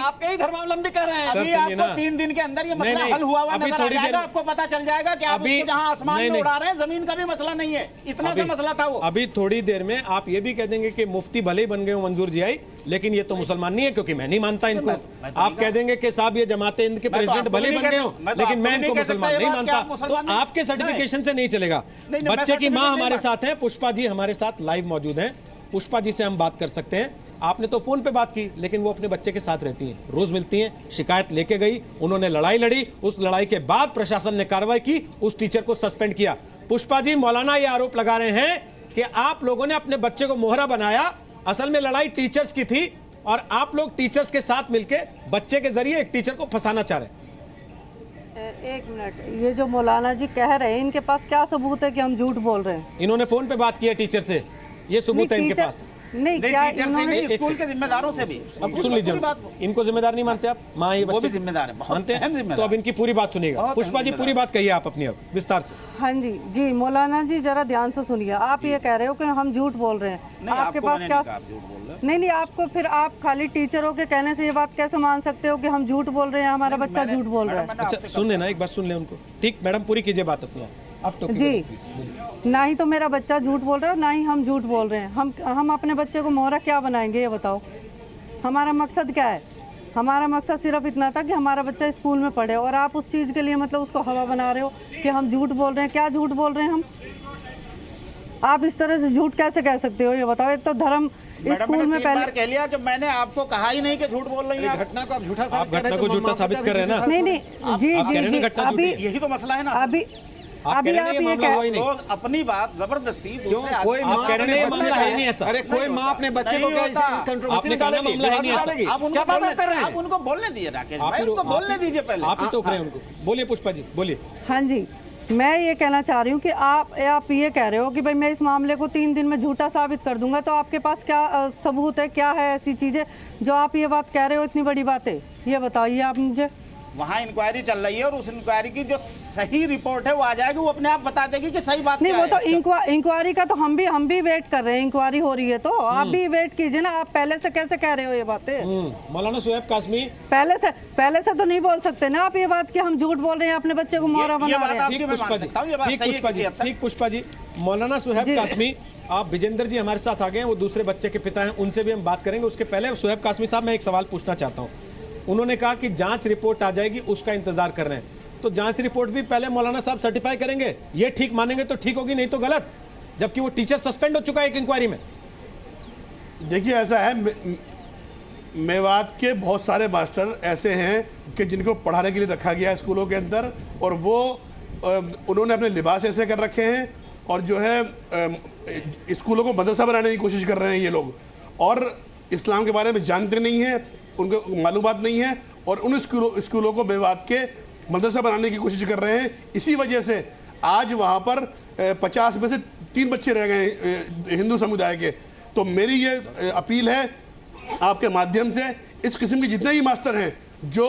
आपके ही धर्मावलंबी कर रहे हैं। अभी आपको 3 दिन के अंदर ये मसला हल हुआ हुआ नजर आ जाएगा। आपको पता चल जाएगा कि आप उसको जहां आसमान में उड़ा रहे हैं, जमीन का भी मसला नहीं है। इतना सा मसला था वो। अभी थोड़ी देर में आप ये भी कह देंगे कि मुफ्ती भले बन गए हो मंजूर जी आई, लेकिन ये तो मुसलमान नहीं है क्योंकि मैं नहीं मानता इनको। आप कह देंगे कि साहब ये जमाते हिंद के प्रेसिडेंट भले बन गए हो, लेकिन मैं इनको मुसलमान नहीं मानता। तो आपके सर्टिफिकेशन से नहीं चलेगा। बच्चे की मां हमारे साथ है, पुष्पा जी हमारे साथ लाइव मौजूद हैं, पुष्पा जी से हम बात कर सकते हैं। आपने तो फोन पे बात की, लेकिन वो अपने बच्चे के साथ रहती हैं, रोज मिलती हैं, शिकायत लेके गई, उन्होंने लड़ाई लड़ी, उस लड़ाई के बाद प्रशासन ने कार्रवाई की, उस टीचर को सस्पेंड किया। पुष्पा जी, मौलाना ये आरोप लगा रहे हैं कि आप लोगों ने अपने बच्चे को मोहरा बनाया, असल में लड़ाई टीचर्स की थी और आप लोग टीचर्स के साथ मिलके बच्चे के जरिए एक टीचर को फंसाना चाह रहे हैं। एक मिनट, ये जो मौलाना जी कह रहे हैं, इनके पास क्या सबूत है कि हम झूठ बोल रहे हैं? इन्होंने फोन पे बात की है टीचर से, ये सबूत है इनके पास। नहीं, क्या इन्होंने स्कूल के जिम्मेदारों से भी अब सुन लीजिए, इनको जिम्मेदार नहीं मानते आप? माँ ये वो भी बच्चे जिम्मेदार है, मानते हैं? तो अब इनकी पूरी बात सुनिएगा। पुष्पा जी पूरी बात कहिए आप अपनी, अब विस्तार से। हाँ जी जी मौलाना जी जरा ध्यान से सुनिए। आप ये कह रहे हो कि हम झूठ बोल रहे हैं, आपके पास क्या? नहीं, आपको फिर आप खाली टीचरों के कहने से ये बात कैसे मान सकते हो कि हम झूठ बोल रहे हैं, हमारा बच्चा झूठ बोल रहा है? अच्छा सुन लेना, एक बार सुन ले उनको। ठीक मैडम, पूरी कीजिए बात अपनी आप। तो जी, ना ही तो मेरा बच्चा झूठ बोल रहा है, ना ही हम झूठ बोल रहे हैं। हम अपने बच्चे को मोहरा क्या बनाएंगे ये बताओ? हमारा मकसद क्या है? हमारा मकसद सिर्फ इतना था कि हमारा बच्चा स्कूल में पढ़े, और आप उस चीज़ के लिए मतलब उसको हवा बना रहे हो कि हम झूठ बोल रहे हैं। क्या झूठ बोल रहे हैं हम? आप इस तरह से झूठ कैसे कह सकते हो ये बताओ? एक तो धर्म स्कूल में पहले कह लिया कि मैंने आपको कहा ही नहीं कि झूठ बोल रही है। घटना को आप झूठा साबित कर रहे हैं ना? नहीं जी जी जी, अभी यही तो मसला है ना। अभी आप ये लोग अपनी बात जबरदस्ती कोई माँ है ऐसा। अरे कोई माँ अपने बच्चे को कंट्रोवर्सी में डालेगी? आप उनको बात कर रहे हैं, आप उनको बोलने दीजिए राकेश भाई, उनको बोलने दीजिए पहले। आप ही टोक रहे हैं उनको। बोलिए पुष्पा जी, बोलिए। हाँ जी, मैं ये कहना चाह रही हूँ कि आप ये कह रहे हो कि भाई मैं इस मामले को 3 दिन में झूठा साबित कर दूंगा, तो आपके पास क्या सबूत है? क्या है ऐसी चीज़ें जो आप ये बात कह रहे हो, इतनी बड़ी बातें? ये बताइए आप मुझे। वहाँ इंक्वायरी चल रही है और उस इंक्वायरी की जो सही रिपोर्ट है वो आ जाएगी, वो अपने आप बता देगी कि सही बात नहीं। क्या वो तो है। इंक्वायरी का तो हम भी वेट कर रहे हैं। इंक्वायरी हो रही है तो आप भी वेट कीजिए ना। आप पहले से कैसे कह रहे हो ये बातें? मौलाना शुएब कासमी, पहले से तो नहीं बोल सकते ना आप ये बात कि हम झूठ बोल रहे हैं, अपने बच्चे को मोहरा बना रहे हैं। ठीक पुष्पा जी, मौलाना शुएब कासमी, आप विजेंद्र जी हमारे साथ आ गए हैं, वो दूसरे बच्चे के पिता हैं, उनसे भी हम बात करेंगे। उसके पहले शुएब कासमी साहब, मैं एक सवाल पूछना चाहता हूँ। उन्होंने कहा कि जांच रिपोर्ट आ जाएगी, उसका इंतजार कर रहे हैं। तो जांच रिपोर्ट भी पहले मौलाना साहब सर्टिफाई करेंगे, ये ठीक मानेंगे तो ठीक होगी, नहीं तो गलत, जबकि वो टीचर सस्पेंड हो चुका है एक इंक्वायरी में। देखिए ऐसा है, मेवात के बहुत सारे मास्टर ऐसे हैं कि जिनको पढ़ाने के लिए रखा गया है स्कूलों के अंदर, और वो उन्होंने अपने लिबास ऐसे कर रखे हैं, और जो है स्कूलों को मदरसा बनाने की कोशिश कर रहे हैं ये लोग, और इस्लाम के बारे में जानते नहीं हैं, उनको मालूमात नहीं है, और उन स्कूलों को मेवात के मदरसा बनाने की कोशिश कर रहे हैं। इसी वजह से आज वहाँ पर 50 में से 3 बच्चे रह गए हिंदू समुदाय के। तो मेरी ये अपील है आपके माध्यम से, इस किस्म के जितने भी मास्टर हैं जो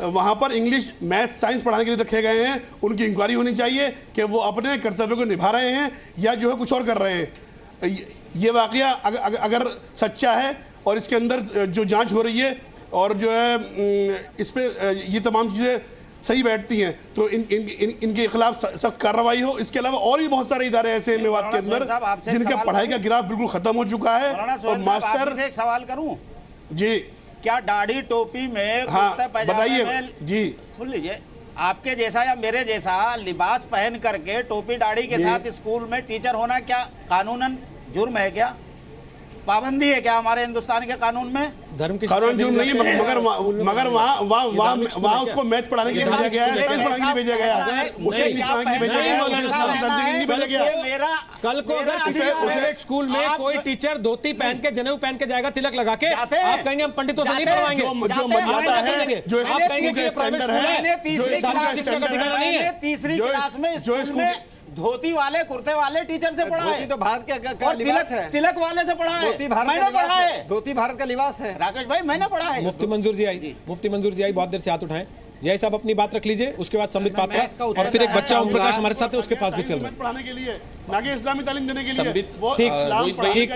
वहाँ पर इंग्लिश, मैथ, साइंस पढ़ाने के लिए रखे गए हैं, उनकी इंक्वायरी होनी चाहिए कि वो अपने कर्तव्य को निभा रहे हैं या जो है कुछ और कर रहे हैं। ये वाकया अगर सच्चा है और इसके अंदर जो जांच हो रही है और जो है इस पे ये तमाम चीज़ें सही बैठती हैं, तो इनके खिलाफ सख्त कार्रवाई हो। इसके अलावा और भी बहुत सारे इदारे ऐसे हैं मेवात के अंदर जिनका पढ़ाई का ग्राफ बिल्कुल खत्म हो चुका है। और मास्टर, एक सवाल करूं जी, क्या दाढ़ी टोपी में, हाँ बताइए जी, सुन लीजिए, आपके जैसा या मेरे जैसा लिबास पहन करके टोपी दाढ़ी के साथ स्कूल में टीचर होना क्या कानूनन जुर्म है? क्या पाबंदी है क्या हमारे हिंदुस्तान के कानून में? धर्म की कानून जुर्म नहीं है, मगर वहाँ उसको मैथ पढ़ाने के लिए भेजा गया है, साइंस पढ़ाने के लिए भेजा गया है, उसे इंग्लिश पढ़ाने के लिए भेजा गया है। कल को अगर किसी प्राइवेट स्कूल में कोई टीचर धोती पहन के, जनेऊ पहन के जाएगा तिलक लगा के, आप कहेंगे हम पंडितों से नहीं पढ़वाएंगे, जो मर्यादा है, जो आप कहेंगे कि ये प्राइवेट स्कूल है, शिक्षा का ठिकाना नहीं है। तीसरी क्लास में स्कूल में धोती वाले, कुर्ते वाले टीचर से पढ़ा है, तो भारत का लिबास है। तिलक वाले से पढ़ा है, मैंने पढ़ा है, धोती भारत का लिबास है। राकेश भाई मैंने पढ़ा है। मुफ्ती मंजूर जी आई, मुफ्ती मंजूर जी आई, बहुत देर से हाथ उठाएं। जय साहब अपनी बात रख लीजिए, उसके बाद संबित पात्रा और फिर एक बच्चा ओम प्रकाश हमारे साथ है, उसके पास भी चल रहा है पढ़ाने के लिए, ना कि इस्लामी तालीम देने के लिए।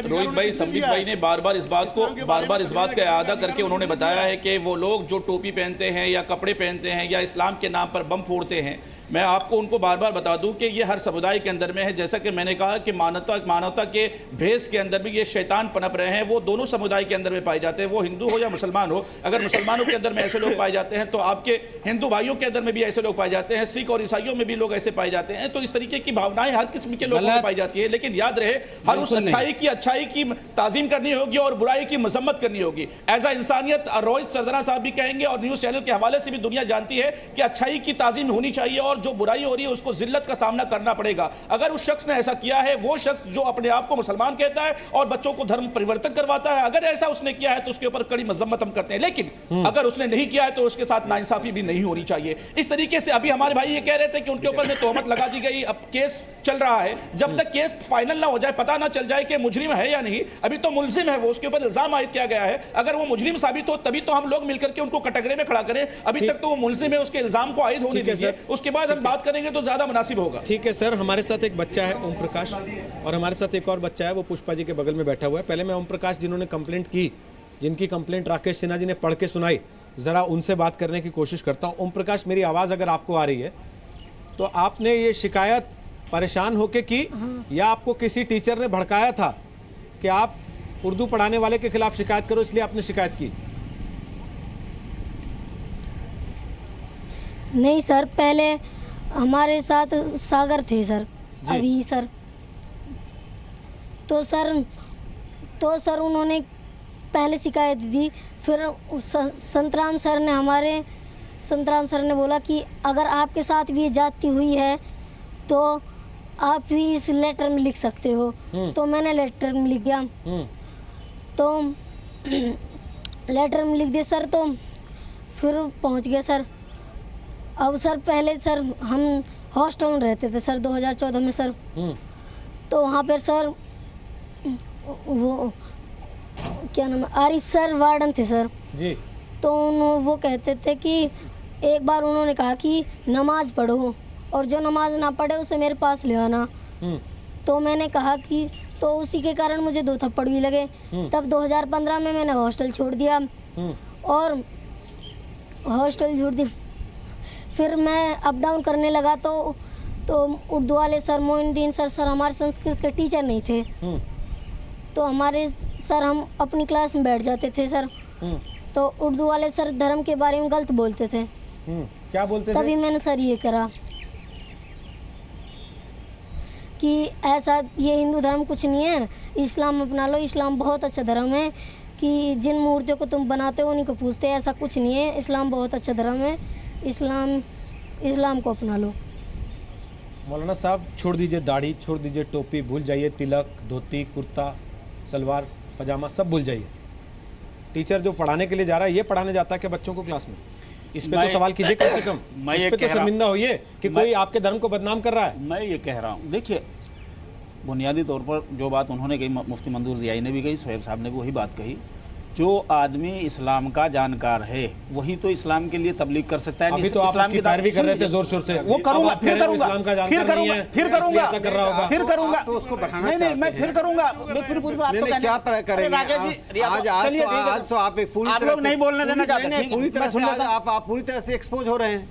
रोहित भाई, संबित भाई ने बार बार इस बात का इरादा करके उन्होंने बताया है कि वो लोग जो टोपी पहनते हैं या कपड़े पहनते हैं या इस्लाम के नाम पर बम फोड़ते हैं, मैं आपको उनको बार बार बता दूं कि ये हर समुदाय के अंदर में है। जैसा कि मैंने कहा कि मानवता के भेष के अंदर भी ये शैतान पनप रहे हैं, वो दोनों समुदाय के अंदर में पाए जाते हैं, वो हिंदू हो या मुसलमान हो। अगर मुसलमानों के अंदर में ऐसे लोग पाए जाते हैं तो आपके हिंदू भाइयों के अंदर में भी ऐसे लोग पाए जाते हैं, सिख और ईसाइयों में भी लोग ऐसे पाए जाते हैं। तो इस तरीके की भावनाएं हर किस्म के लोगों में पाई जाती है। लेकिन याद रहे, हर उस अच्छाई की ताजीम करनी होगी और बुराई की मजम्मत करनी होगी। एज अ इंसानियत रोहित सरदाना साहब भी कहेंगे और न्यूज़ चैनल के हवाले से भी दुनिया जानती है कि अच्छाई की ताजीम होनी चाहिए और जो बुराई हो रही है उसको जिल्लत का सामना करना पड़ेगा। अगर उस शख्स ने ऐसा किया है, वो शख्स जो अपने आप को मुसलमान कहता है और बच्चों को धर्म परिवर्तन करवाता है, अगर ऐसा उसने किया है तो उसके ऊपर कड़ी मजम्मत हम करते हैं। लेकिन अगर उसने नहीं किया है तो उसके साथ नाइंसाफी भी नहीं होनी चाहिए। इस तरीके से अभी हमारे भाई ये कह रहे थे कि उनके ऊपर में तोहमत लगा दी गई, अब केस चल रहा है, जब तक केस फाइनल ना हो जाए, पता ना चल जाए कि मुजरिम है या नहीं, अभी तो मुलजिम है वो, उसके ऊपर इल्जाम आयद किया गया है, अगर वो मुजरिम साबित हो तभी तो हम लोग मिलकर के उनको कटघरे में खड़ा करें। अभी तक तो वो मुलजिम है, उसके इल्जाम को आयद होने दीजिए, उसके बाद हम बात करेंगे तो ज्यादा मुनासिब होगा। ठीक है सर, हमारे साथ एक बच्चा है ओम प्रकाश, और हमारे साथ एक और बच्चा है, वो पुष्पा जी के बगल में बैठा हुआ है। पहले मैं ओम प्रकाश जिन्होंने कंप्लेंट की, जिनकी कंप्लेंट राकेश सिन्हा जी ने पढ़ के सुनाई, जरा उनसे बात करने की कोशिश करता हूं। ओम प्रकाश, मेरी आवाज अगर आपको आ रही है तो आपने ये शिकायत परेशान होके की या आपको किसी टीचर ने भड़काया था कि आप उर्दू पढ़ाने वाले के खिलाफ शिकायत करो, इसलिए आपने शिकायत की? नहीं सर, पहले हमारे साथ सागर थे सर, अभी सर तो सर उन्होंने पहले शिकायत दी, फिर संतराम सर ने बोला कि अगर आपके साथ भी ये जाती हुई है तो आप भी इस लेटर में लिख सकते हो। तो मैंने लेटर में लिख दिया, तो लेटर में लिख दिया सर, तो फिर पहुंच गया सर। अब सर पहले सर हम हॉस्टल में रहते थे सर 2014 में सर, तो वहाँ पर सर वो क्या नाम है, आरिफ सर वार्डन थे सर जी। तो वो कहते थे कि एक बार उन्होंने कहा कि नमाज पढ़ो और जो नमाज ना पढ़े उसे मेरे पास ले आना। तो मैंने कहा कि तो उसी के कारण मुझे 2 थप्पड़ भी लगे। तब 2015 में मैंने हॉस्टल छोड़ दिया, और हॉस्टल छोड़ दिया फिर मैं अप डाउन करने लगा। तो उर्दू वाले सर मोइनुद्दीन सर हमारे संस्कृत के टीचर नहीं थे, तो हमारे सर हम अपनी क्लास में बैठ जाते थे सर, तो उर्दू वाले सर धर्म के बारे में गलत बोलते थे। क्या बोलते थे? तभी मैंने सर ये करा कि ऐसा ये हिंदू धर्म कुछ नहीं है, इस्लाम अपना लो, इस्लाम बहुत अच्छा धर्म है, कि जिन मूर्तियों को तुम बनाते हो उन्हीं को पूजते हैं, ऐसा कुछ नहीं है, इस्लाम बहुत अच्छा धर्म है, इस्लाम को अपना लो। मौलाना साहब, छोड़ दीजिए दाढ़ी, छोड़ दीजिए टोपी, भूल जाइए तिलक, धोती, कुर्ता, सलवार, पजामा, सब भूल जाइए। टीचर जो पढ़ाने के लिए जा रहा है, ये पढ़ाने जाता है कि बच्चों को क्लास में? इस पे तो सवाल कीजिए कम से कम, इस पे तो शर्मिंदा होइए कि कोई आपके धर्म को बदनाम कर रहा है। मैं ये कह रहा हूँ, देखिए बुनियादी तौर पर जो बात उन्होंने कही, मुफ्ती मंजूर ज़ियाई ने भी कही, शोएब साहब ने भी वही बात कही, जो आदमी इस्लाम का जानकार है वही तो इस्लाम के लिए तबलीग कर सकता है। अभी तो आप उसकी पैरवी कर रहे थे जोर शोर से। वो करूंगा, फिर करूंगा, इस्लाम का जानकार नहीं है, फिर करूंगा, ऐसा कर रहा होगा, फिर करूंगा, तो उसको बढ़ाना नहीं मैं फिर करूंगा, मैं फिर पूरी बात तो क्या करेंगे आज तो आप पूरी आप लोग नहीं बोलने देना चाहते, पूरी तरह से आप पूरी तरह से एक्सपोज हो रहे हैं।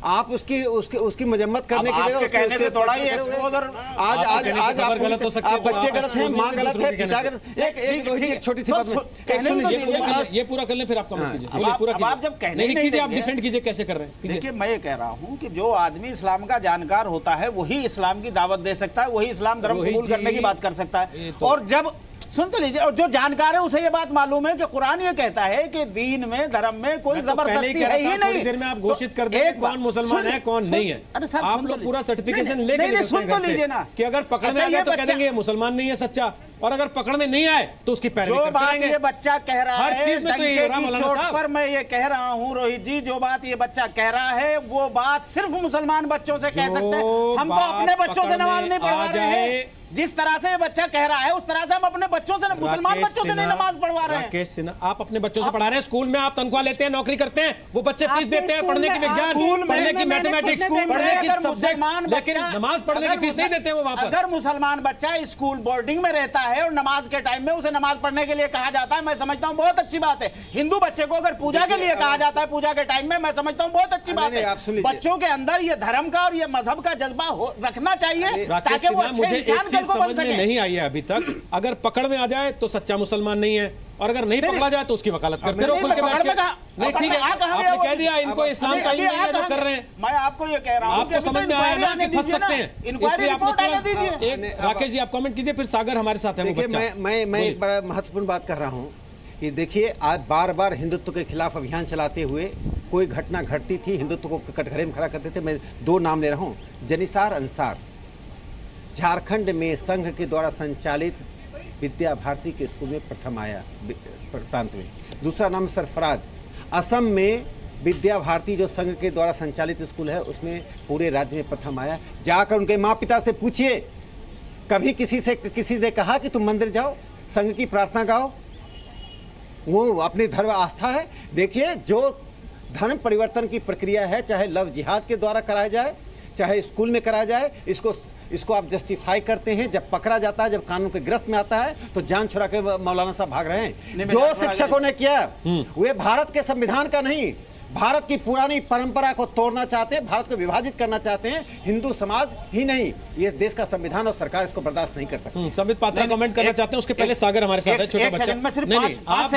आप उसकी मजम्मत करने की जगह कहने से थोड़ा ही एक्सपोजर आज आप गलत हो सकते हैं, बच्चे गलत हैं, माँ गलत है, पिता गलत। एक छोटी सी बात ये पूरा कर लें फिर आप कमेंट कीजिए, बोलिए पूरा आप जब कहने नहीं कीजिए, आप डिफेंड कीजिए कैसे कर रहे हैं। देखिए मैं ये कह रहा हूँ कि जो आदमी इस्लाम का जानकार होता है वही इस्लाम की दावत दे सकता है, वही इस्लाम धर्म कबूल करने की बात कर सकता है। और जब सुन तो लीजिए, और जो जानकार है उसे ये बात मालूम है कि कुरान ये कहता है कि दीन में धर्म में कोई जबरदस्ती है ही नहीं। देर में आप घोषित कर देंगे कौन मुसलमान है कौन नहीं है। अरे साहब आप लोग पूरा सर्टिफिकेशन लेके सुन तो लीजिए ना, कि अगर पकड़ में आ गया तो कह देंगे ये मुसलमान नहीं है सच्चा, और अगर पकड़ में नहीं आए तो उसकी पैरवी करते रहेंगे। जो बात ये बच्चा कह रहा है, हर चीज में तो ये हो रहा है मौलाना साहब। पर मैं ये कह रहा हूँ रोहित जी, जो बात ये बच्चा कह रहा है वो बात सिर्फ मुसलमान बच्चों से कह सकते हैं। हम तो अपने बच्चों से नमाज नहीं पढ़वा रहे हैं। जिस तरह से ये बच्चा कह रहा है उस तरह से हम अपने बच्चों से, मुसलमान बच्चों से नहीं नमाज पढ़वा रहे हैं। राकेश सिन्हा, आप अपने बच्चों से पढ़ा रहे हैं, स्कूल में आप तनख्वाह लेते हैं, नौकरी करते हैं, वो बच्चे फीस देते हैं पढ़ने की विज्ञान, पढ़ने की मैथमेटिक्स, पढ़ने की सब्जेक्ट, लेकिन नमाज पढ़ने की फीस नहीं देते वो वहां पर। अगर मुसलमान बच्चा स्कूल बोर्डिंग में रहता है और नमाज के टाइम में उसे नमाज पढ़ने के लिए कहा जाता है, मैं समझता हूँ बहुत अच्छी बात है। हिंदू बच्चे को अगर पूजा के लिए कहा जाता है पूजा के टाइम में, मैं समझता हूँ बहुत अच्छी बात है। बच्चों के अंदर ये धर्म का और ये मजहब का जज्बा रखना चाहिए ताकि वो अच्छे इंसान कल को बन सके। नहीं आई है अभी तक, अगर पकड़ में आ जाए तो सच्चा मुसलमान नहीं है, और अगर नहीं पकड़ा जाए तो उसकी वकालत करते रहो खुल के बैठ के। नहीं ठीक है, आपने कह दिया इनको इस्लाम का इल्म नहीं है जो कर रहे हैं। मैं आपको ये कह रहा हूं, आपको समझ में आया ना कि फंस सकते हैं, इसलिए आपने एक राकेश जी आप कमेंट कीजिए, फिर सागर हमारे साथ है। देखिए मैं एक बड़ा महत्वपूर्ण बात कर रहा हूँ कि देखिए आज बार बार हिंदुत्व के खिलाफ अभियान चलाते हुए कोई घटना घटती थी, हिंदुत्व को कटघरे में खड़ा करते थे। मैं 2 नाम ले रहा हूँ, जनिसार अंसार झारखंड में संघ के द्वारा संचालित विद्या भारती के स्कूल में प्रथम आया प्रांत में। दूसरा नाम सरफराज, असम में विद्या भारती जो संघ के द्वारा संचालित स्कूल है उसमें पूरे राज्य में प्रथम आया। जाकर उनके माँ पिता से पूछिए कभी किसी ने कहा कि तुम मंदिर जाओ, संघ की प्रार्थना गाओ? वो अपनी धर्म आस्था है। देखिए, जो धर्म परिवर्तन की प्रक्रिया है, चाहे लव जिहाद के द्वारा कराया जाए, चाहे स्कूल में कराया जाए, इसको आप जस्टिफाई करते हैं। जब पकड़ा जाता है, जब कानून के गिरफ्त में आता है, तो जान छुड़ा के मौलाना साहब भाग रहे हैं। जो शिक्षकों ने किया वे भारत के संविधान का नहीं, भारत की पुरानी परंपरा को तोड़ना चाहते हैं, भारत को विभाजित करना चाहते हैं। हिंदू समाज ही नहीं, ये देश का संविधान और सरकार इसको बर्दाश्त नहीं कर सकती। संबित पात्रा कमेंट करना चाहते हैं, उसके पहले सागर हमारे साथ है, छोटा बच्चा। आप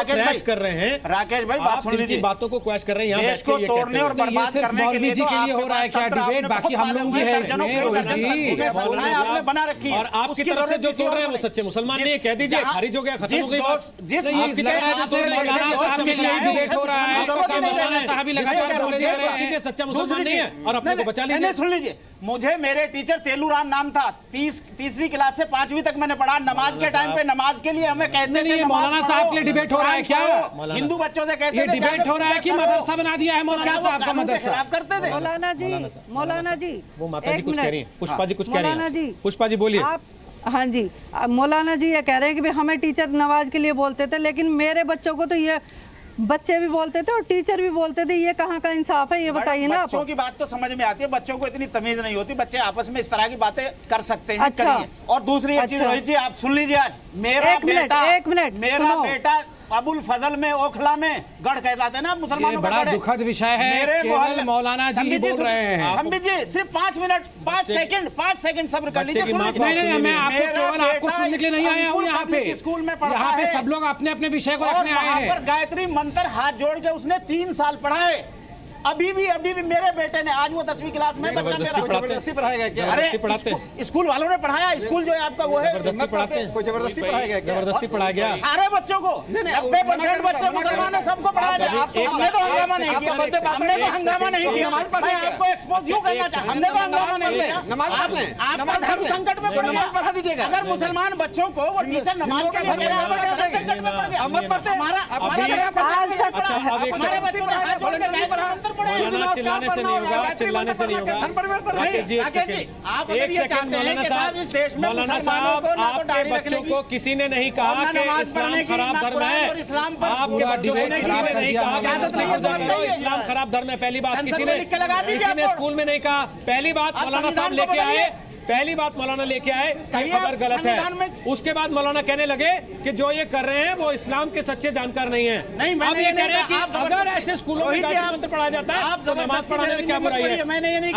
क्वैश कर रहे हैं, राकेश भाई बात सुन लीजिए, बातों को क्वैश कर रहे हैं, देश को तोड़ने और बर्बाद करने के लिए तो हो रहा है क्या डिबेट, बाकी हम लोग भी है इसमें बना रखी है। और आपकी तरफ से जो तोड़ रहे हैं वो सच्चे मुसलमान नहीं, कह दीजिए, खारिज हो गया, खत्म हो गई बात। जिस आपकी तरफ से डिबेट हो रहा है, सच्चा मुसलमान नहीं है और अपने को बचा लीजिए। सुन लीजिए, मुझे मेरे टीचर तेलूराम नाम था, तीसरी क्लास से 5वीं तक मैंने पढ़ा। नमाज के टाइम पे नमाज के लिए हमें कहते थे मौलाना साहब के लिए डिबेट हो रहा है क्या? हिंदू बच्चों से कहते थे डिबेट हो रहा है कि मदरसा बना दिया है मौलाना साहब का मदरसा? खिलाफ करते थे मौलाना जी वो माता जी कुछ कह रही हैं, पुष्पा जी कुछ कह रही हैं। पुष्पा जी बोलिए। हाँ जी, मौलाना जी ये कह रहे हैं कि हमें टीचर नमाज के लिए बोलते थे, लेकिन मेरे बच्चों को तो ये बच्चे भी बोलते थे और टीचर भी बोलते थे। ये कहाँ का इंसाफ है, ये बताइए ना। बच्चों की बात तो समझ में आती है, बच्चों को इतनी तमीज नहीं होती, बच्चे आपस में इस तरह की बातें कर सकते हैं। अच्छा। और दूसरी चीज रोहित जी आप सुन लीजिए, आज मेरा बेटा अबुल फजल में ओखला में गढ़ कहलाते ना मुसलमानों का। बड़ा दुखद विषय है, केवल मौलाना जी बोल रहे हैं। संबित जी सिर्फ 5 मिनट 5 सेकंड सब्र कर लीजिए। नहीं, मैं आपको सुनने के लिए नहीं आया हूँ यहाँ पे। स्कूल में यहाँ पे सब लोग अपने अपने विषय को रखने आए हैं। गायत्री मंत्र हाथ जोड़ के उसने 3 साल पढ़ाए। अभी भी मेरे बेटे ने, आज वो 10वीं क्लास में, बच्चा जबरदस्ती पढ़ाएगा क्या? अरे स्कूल वालों ने पढ़ाया, स्कूल जो है आपका वो है जबरदस्ती पढ़ाते हैं। कोई जबरदस्ती पढ़ाएगा क्या? जबरदस्ती पढ़ाया गया सारे बच्चों को, 90% बच्चे मुसलमान है, सबको पढ़ाया गया। हमने तो हंगामा नहीं किया, मैं आपको एक्सपोज क्यों करना चाहता, हमने तो हंगामा नहीं किया। आप धर्म संकट में पड़ गया, पढ़ा दीजिएगा। अगर मुसलमान बच्चों को वो टीचर नमाज के लिए संकट में पड़ गया, हमारे बच्चों ने हाथ जोड़ के चिल्लाने से नहीं होगा, चिल्लाने से नहीं होगा। राकेश जी एक सेकंड मौलाना साहब, आपके बच्चों को किसी ने नहीं कहा कि इस्लाम खराब धर्म है। आपके बच्चों को किसी ने नहीं कहा इस्लाम खराब धर्म है। पहली बात किसी ने स्कूल में नहीं कहा। पहली बात मौलाना साहब लेके आए, पहली बात मौलाना लेके आए, खबर गलत है। उसके बाद मौलाना कहने लगे कि जो ये कर रहे हैं वो इस्लाम के सच्चे जानकार नहीं है। अब ये कह रहे हैं कि अगर ऐसे स्कूलों में गायत्री मंत्र पढ़ाया जाता है तो नमाज पढ़ाने में क्या बुराई है?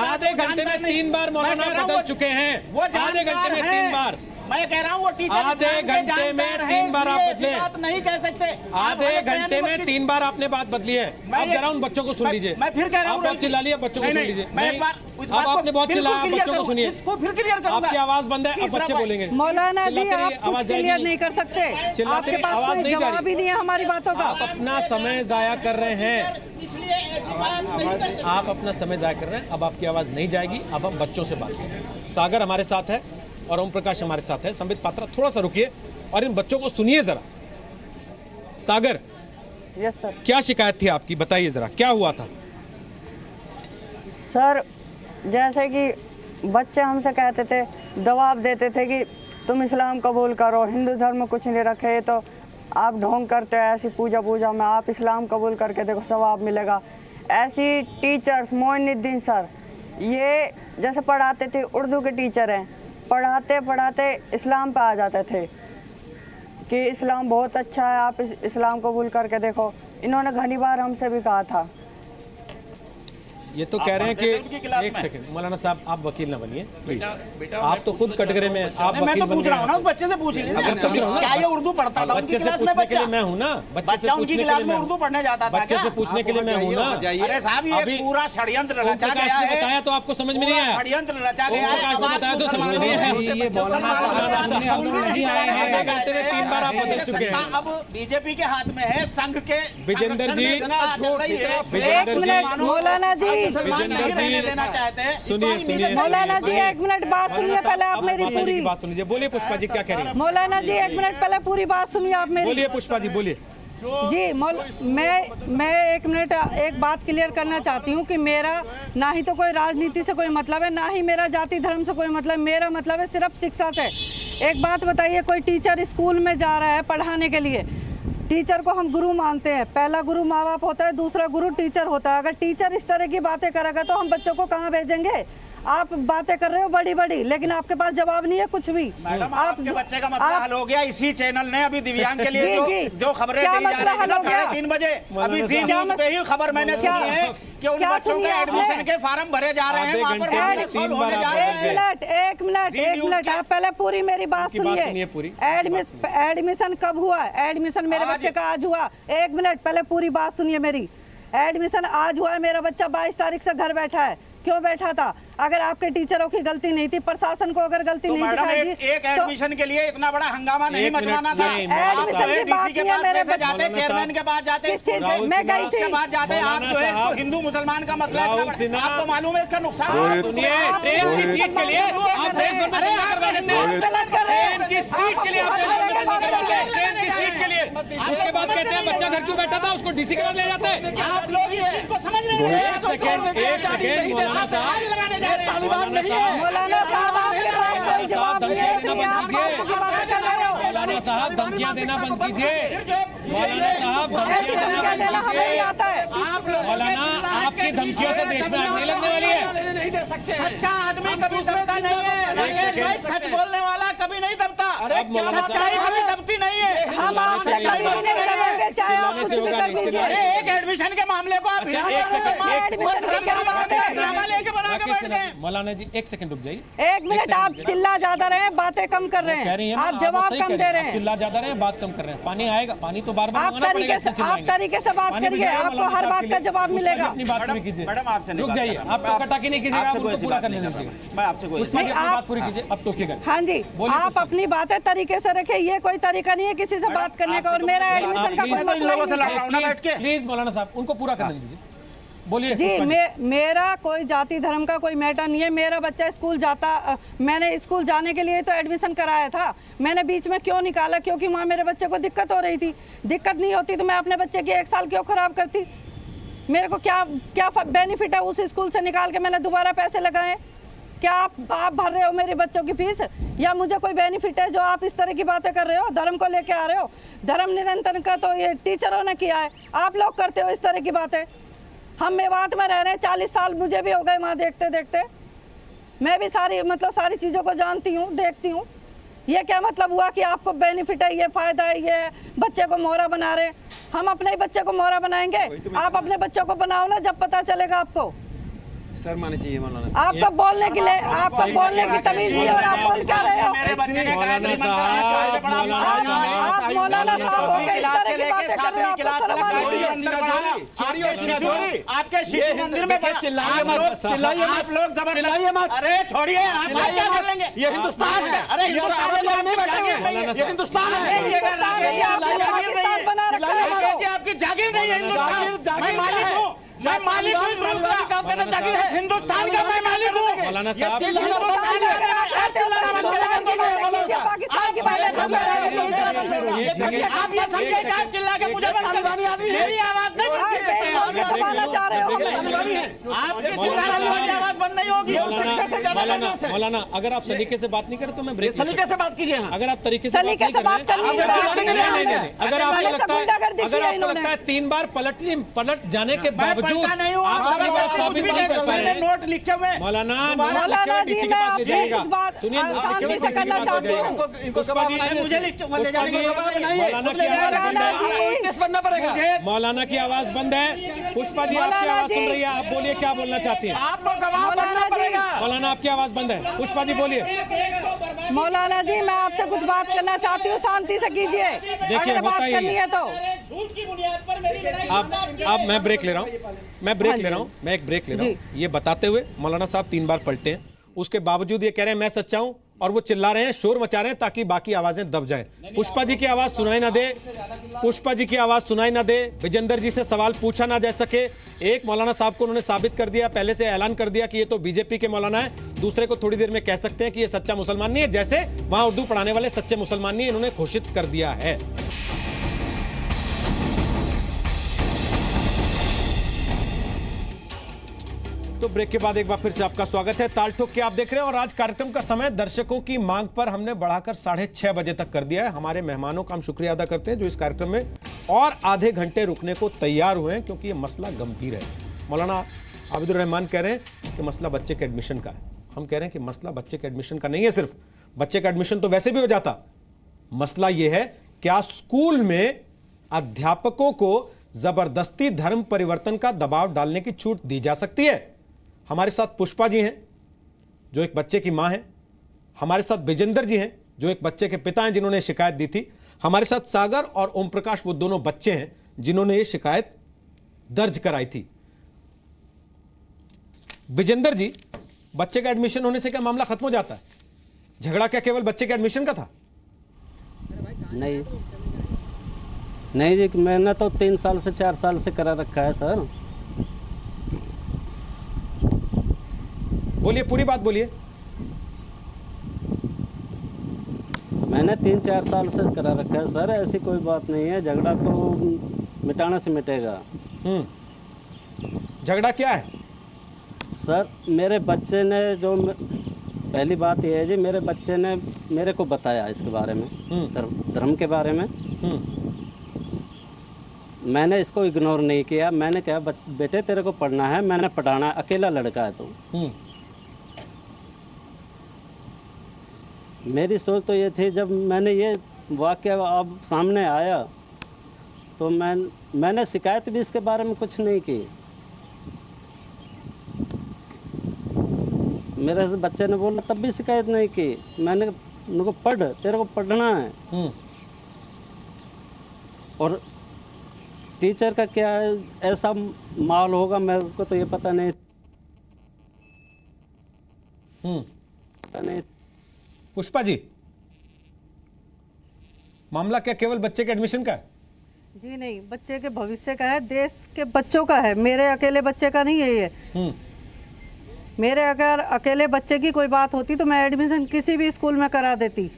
आधे घंटे में 3 बार मौलाना बदल चुके हैं, आधे घंटे में 3 बार। मैं कह रहा हूँ वो टीचर आधे घंटे में 3 बार आप बदले, बात नहीं कह सकते। आधे घंटे में 3 बार आपने बात बदली है। अब जरा उन बच्चों को सुन लीजिए। मैं फिर कह रहा हूँ, बहुत चिल्ला लिया, बच्चों को सुन लीजिए। अब आपने बहुत चिल्लाया, बच्चों को सुनिए। इसको फिर क्लियर करूंगा। आपकी आवाज बंद है, अब बच्चे बोलेंगे। मौलाना जी आप कुछ क्लियर नहीं कर सकते, चिल्लाते रहिए, आवाज नहीं जा जवाब ही नहीं है हमारी बातों का। आप अपना समय जाया कर रहे हैं, इसलिए ऐसी बात नहीं कर सकते। आप अपना समय जाया कर रहे हैं। अब आपकी आवाज नहीं जाएगी, अब हम बच्चों से बात करें। सागर हमारे साथ है और ओम प्रकाश हमारे साथ है। संबित पात्रा थोड़ा सा रुकिए और इन बच्चों को सुनिए जरा। सागर, यस सर, क्या शिकायत थी आपकी, बताइए जरा क्या हुआ था? सर जैसे कि बच्चे हमसे कहते थे, दबाव देते थे कि तुम इस्लाम कबूल करो, हिंदू धर्म में कुछ नहीं रखे तो आप ढोंग करते हो ऐसी पूजा में, आप इस्लाम कबूल करके देखो सवाब मिलेगा। ऐसी टीचर्स, मोइनुद्दीन सर ये जैसे पढ़ाते थे, उर्दू के टीचर हैं, पढ़ाते पढ़ाते इस्लाम पे आ जाते थे कि इस्लाम बहुत अच्छा है, आप इस्लाम कबूल करके देखो। इन्होंने घनी बार हमसे भी कहा था। ये तो कह रहे हैं कि एक सेकंड मौलाना साहब, आप वकील ना बनिए प्लीज। आप तो खुद कटघरे में, आप मैं तो पूछ रहा हूँ ना, उस बच्चे से पूछ लीजिए क्या ये उर्दू पढ़ता था? बच्चे से पूछने के लिए मैं हूँ ना, बच्चा उनकी क्लास में उर्दू पढ़ने जाता था। बच्चे से पूछने के लिए मैं हूँ ना। अरे साहब ये पूरा षड्यंत्र रचा गया है। बताया तो आपको समझ में नहीं आया? षड्यंत्र रचा गया है, बताया तो समझ में नहीं आया। आधे घंटे में 3 बार आप बदल चुके हैं। अब बीजेपी के हाथ में है, संघ के विजेंद्र जी, मौलाना जी देना चाहते हैं। सुनिए मौलाना जी 1 मिनट बात सुनिए पहले आप मेरी पूरी बात सुनिए। बोलिए पुष्पा जी क्या कह रही है? मौलाना जी 1 मिनट पहले पूरी बात सुनिए आप मेरी। बोलिए पुष्पा जी बोलिए। जी मैं एक मिनट एक बात क्लियर करना चाहती हूँ कि मेरा ना ही तो कोई राजनीति से कोई मतलब है, ना ही मेरा जाति धर्म से कोई मतलब, मेरा मतलब है सिर्फ शिक्षा से। एक बात बताइए, कोई टीचर स्कूल में जा रहा है पढ़ाने के लिए, टीचर को हम गुरु मानते हैं, पहला गुरु माँ बाप होता है, दूसरा गुरु टीचर होता है। अगर टीचर इस तरह की बातें करेगा तो हम बच्चों को कहाँ भेजेंगे? आप बातें कर रहे हो बड़ी बड़ी, लेकिन आपके पास जवाब नहीं है कुछ भी। मैडम, आपके बच्चे का मसला हल हो गया। इसी चैनल ने अभी दिव्यांग के लिए जो खबरें दी जा रही है 3:30 बजे, अभी जी न्यूज पे ही खबर मैंने सुनी है कि उन बच्चों के एडमिशन के फॉर्म भरे जा रहे हैं, वहाँ पर सॉल्व होने जा रहे हैं। एक मिनट आप पहले पूरी मेरी बात सुनिए। एडमिशन कब हुआ? एडमिशन मेरे बच्चे का आज हुआ। एक मिनट पहले पूरी बात सुनिए मेरी। एडमिशन आज हुआ है, मेरा बच्चा 22 तारीख से घर बैठा है। क्यों बैठा था? अगर आपके टीचरों की गलती नहीं थी, प्रशासन को अगर गलती नहीं दिखाई थी, एक एडमिशन के लिए इतना बड़ा हंगामा नहीं मचवाना था। एडमिशन की बात नहीं है मेरे बच्चे जाते, चेयरमैन के पास जाते, मैं गई थी, उसके बाद जाते। आप जो है इसको हिंदू मुसलमान का मसला है, आपको मालूम है इसका नुकसान। सुनिए, ट्रेन की सीट के लिए आप देश भर में करवा देते हैं, ट्रेन की सीट के लिए आप देश भर में करवा देते हैं, ट्रेन की सीट के लिए। उसके बाद कहते हैं बच्चा घर क्यों बैठा था, उसको डीसी के पास ले जाते हैं। आप लोग इस चीज को समझ नहीं रहे। एक सेकंड मौलाना साहब, मौलाना साहब आपके पास कोई जवाब नहीं है, इसलिए आप मौलाना साहब धमकियां देना बंद कीजिए। मौलाना साहब धमकियां देना बंद कीजिए। मौलाना आपकी धमकियों से देश में आग नहीं लगने वाली है। सच्चा आदमी कभी दबता नहीं है, सच बोलने वाला कभी नहीं दबता। सच्चाई कभी दबती नहीं है। एक एडमिशन के मामले को आप मौलाना जी एक सेकंड रुक जाइए। एक मिनट, आप चिल्ला ज्यादा रहे हैं, बातें कम कर रहे हैं, आप जवाब कम दे रहे हैं। चिल्ला ज्यादा रहे हैं, बात कम कर रहे हैं। पानी आएगा, पानी तो बार बार आप तरीके से बात करिए, आपको हर बात का जवाब मिलेगा। अपनी बात पूरी कीजिए। मैडम आपसे रुक जाइए, आप तो कटाकी नहीं कीजिएगा, आप उनको पूरा करने दीजिए। मैं आपसे कोई बात पूरी कीजिए, अब टोकिएगा। हाँ जी, आप अपनी बातें तरीके से रखें, ये कोई तरीका नहीं है किसी से बात करने का। और मेरा एडमिशन का कोई मसला नहीं है। प्लीज मौलाना साहब उनको पूरा करने दीजिए, बोलिए जी। मेरा कोई जाति धर्म का कोई मैटर नहीं है। मेरा बच्चा स्कूल जाता, मैंने स्कूल जाने के लिए तो एडमिशन कराया था। मैंने बीच में क्यों निकाला? क्योंकि वहाँ मेरे बच्चे को दिक्कत हो रही थी। दिक्कत नहीं होती तो मैं अपने बच्चे की 1 साल क्यों खराब करती? मेरे को क्या बेनिफिट है उस स्कूल से निकाल के मैंने दोबारा पैसे लगाए? क्या आप भर रहे हो मेरे बच्चों की फीस, या मुझे कोई बेनिफिट है जो आप इस तरह की बातें कर रहे हो? धर्म को लेके आ रहे हो। धर्म निरंतर का तो ये टीचरों ने किया है, आप लोग करते हो इस तरह की बातें। हम मेवात में रह रहे हैं, 40 साल मुझे भी हो गए वहाँ देखते देखते। मैं भी सारी चीज़ों को जानती हूँ, देखती हूँ। ये क्या मतलब हुआ कि आपको बेनिफिट है, ये फ़ायदा है, ये बच्चे को मोहरा बना रहे? हम अपने ही बच्चे को मोहरा बनाएंगे? आप अपने बच्चों को बनाओ ना, जब पता चलेगा आपको। सर माने चाहिए मौलाना साहब। आपको बोलने के लिए, आपको बोलने की तमीज नहीं है और आप बोल क्या रहे हो? मौलाना साहब, आप मौलाना साहब हो के इस तरह की बातें कर रहे हो, आपके शिशु मंदिर में आप लोग चिल्लाइए मत। अरे छोड़िए, आप क्या कर लेंगे? ये हिंदुस्तान है। अरे हिंदुस्तान ये हिंदुस्तान है, आपकी जागीर नहीं है। हिंदुस्तान मैं मालिक हूँ, मैं मालिक हूँ इस मुल्क का, हिंदुस्तान का मैं मालिक हूँ। मौलाना साहब पाकिस्तान की बातें कर रहे हैं। आप ये समझिए कि आप चिल्ला के मुझे मेरी आवाज नहीं बंद कर सकते। आपके चिल्लाने वाली आवाज बंद नहीं होगी। मौलाना अगर आप सलीके से बात नहीं करें तो मैं ब्रेक। सलीके से बात कीजिए। अगर आप तरीके से बात नहीं करें, अगर आपको लगता है 3 बार पलट जाने के बावजूद आप अपनी बात साबित नहीं कर पा रहे, नोट लिखे हुए मौलाना डीसी के पास ले जाइएगा। सुनिए, पुष्पा जी मौलाना की आवाज बंद है। पुष्पा जी आपकी आवाज सुन रही है, आप बोलिए क्या बोलना चाहती हैं? आपको गवाह बनना पड़ेगा। मौलाना आपकी आवाज बंद है, पुष्पा जी बोलिए। मौलाना जी मैं आपसे कुछ बात करना चाहती हूँ, शांति से कीजिए। देखिए होता ही है तो झूठ की बुनियाद पर मेरी अब मैं ब्रेक ले रहा हूँ, मैं एक ब्रेक ले रहा हूँ। ये बताते हुए मौलाना साहब 3 बार पलटे हैं, उसके बावजूद ये कह रहे हैं मैं सच्चा हूँ, और वो चिल्ला रहे हैं, शोर मचा रहे हैं ताकि बाकी आवाजें दब जाए। पुष्पा जी की आवाज सुनाई ना दे, पुष्पा जी की आवाज सुनाई ना दे, विजेंद्र जी से सवाल पूछा ना जा सके। एक मौलाना साहब को उन्होंने साबित कर दिया, पहले से ऐलान कर दिया कि ये तो बीजेपी के मौलाना है, दूसरे को थोड़ी देर में कह सकते हैं कि ये सच्चा मुसलमान नहीं है, जैसे वहां उर्दू पढ़ाने वाले सच्चे मुसलमान नहीं है, इन्होंने घोषित कर दिया है। तो ब्रेक के बाद एक बार फिर से आपका स्वागत है। ताल ठोक के आप देख रहे हैं और आज कार्यक्रम का समय दर्शकों की मांग पर हमने बढ़ाकर 6:30 बजे तक कर दिया है। हमारे मेहमानों का हम शुक्रिया अदा करते हैं जो इस कार्यक्रम में और आधे घंटे रुकने को तैयार हुए हैं, क्योंकि ये मसला गंभीर है। मौलाना आबिदुर रहमान कह रहे हैं कि मसला बच्चे के एडमिशन का है। हम कह रहे हैं कि मसला बच्चे के एडमिशन का नहीं है सिर्फ, बच्चे का एडमिशन तो वैसे भी हो जाता। मसला यह है क्या स्कूल में अध्यापकों को जबरदस्ती धर्म परिवर्तन का दबाव डालने की छूट दी जा सकती है। हमारे साथ पुष्पा जी हैं जो एक बच्चे की मां हैं, हमारे साथ विजेंद्र जी हैं जो एक बच्चे के पिता हैं जिन्होंने शिकायत दी थी, हमारे साथ सागर और ओम प्रकाश वो दोनों बच्चे हैं जिन्होंने ये शिकायत दर्ज कराई थी। विजेंद्र जी, बच्चे का एडमिशन होने से क्या मामला खत्म हो जाता है? झगड़ा क्या केवल बच्चे के एडमिशन का था? नहीं जी, मैंने तो 3 साल से 4 साल से करा रखा है सर। बोलिए, पूरी बात बोलिए। मैंने 3-4 साल से करा रखा है सर, ऐसी कोई बात नहीं है। झगड़ा तो मिटाने से मिटेगा। झगड़ा क्या है सर? मेरे बच्चे ने जो पहली बात यह है जी, मेरे बच्चे ने मेरे को बताया इसके बारे में, धर्म के बारे में। मैंने इसको इग्नोर नहीं किया। मैंने कहा बेटे तेरे को पढ़ना है, मैंने पढ़ाना है, अकेला लड़का है तू। मेरी सोच तो ये थी, जब मैंने ये वाक़या अब सामने आया तो मैंने शिकायत भी इसके बारे में कुछ नहीं की। मेरे बच्चे ने बोला तब भी शिकायत नहीं की। मैंने उनको पढ़, तेरे को पढ़ना है। और टीचर का क्या ऐसा माहौल होगा मेरे को तो ये पता नहीं। पुष्पा जी, मामला क्या केवल बच्चे के एडमिशन का है? जी नहीं, बच्चे के भविष्य का है, देश के बच्चों का है। मेरे अकेले बच्चे का नहीं है ये। मेरे अगर अकेले बच्चे की कोई बात होती तो मैं एडमिशन किसी भी स्कूल में करा देती।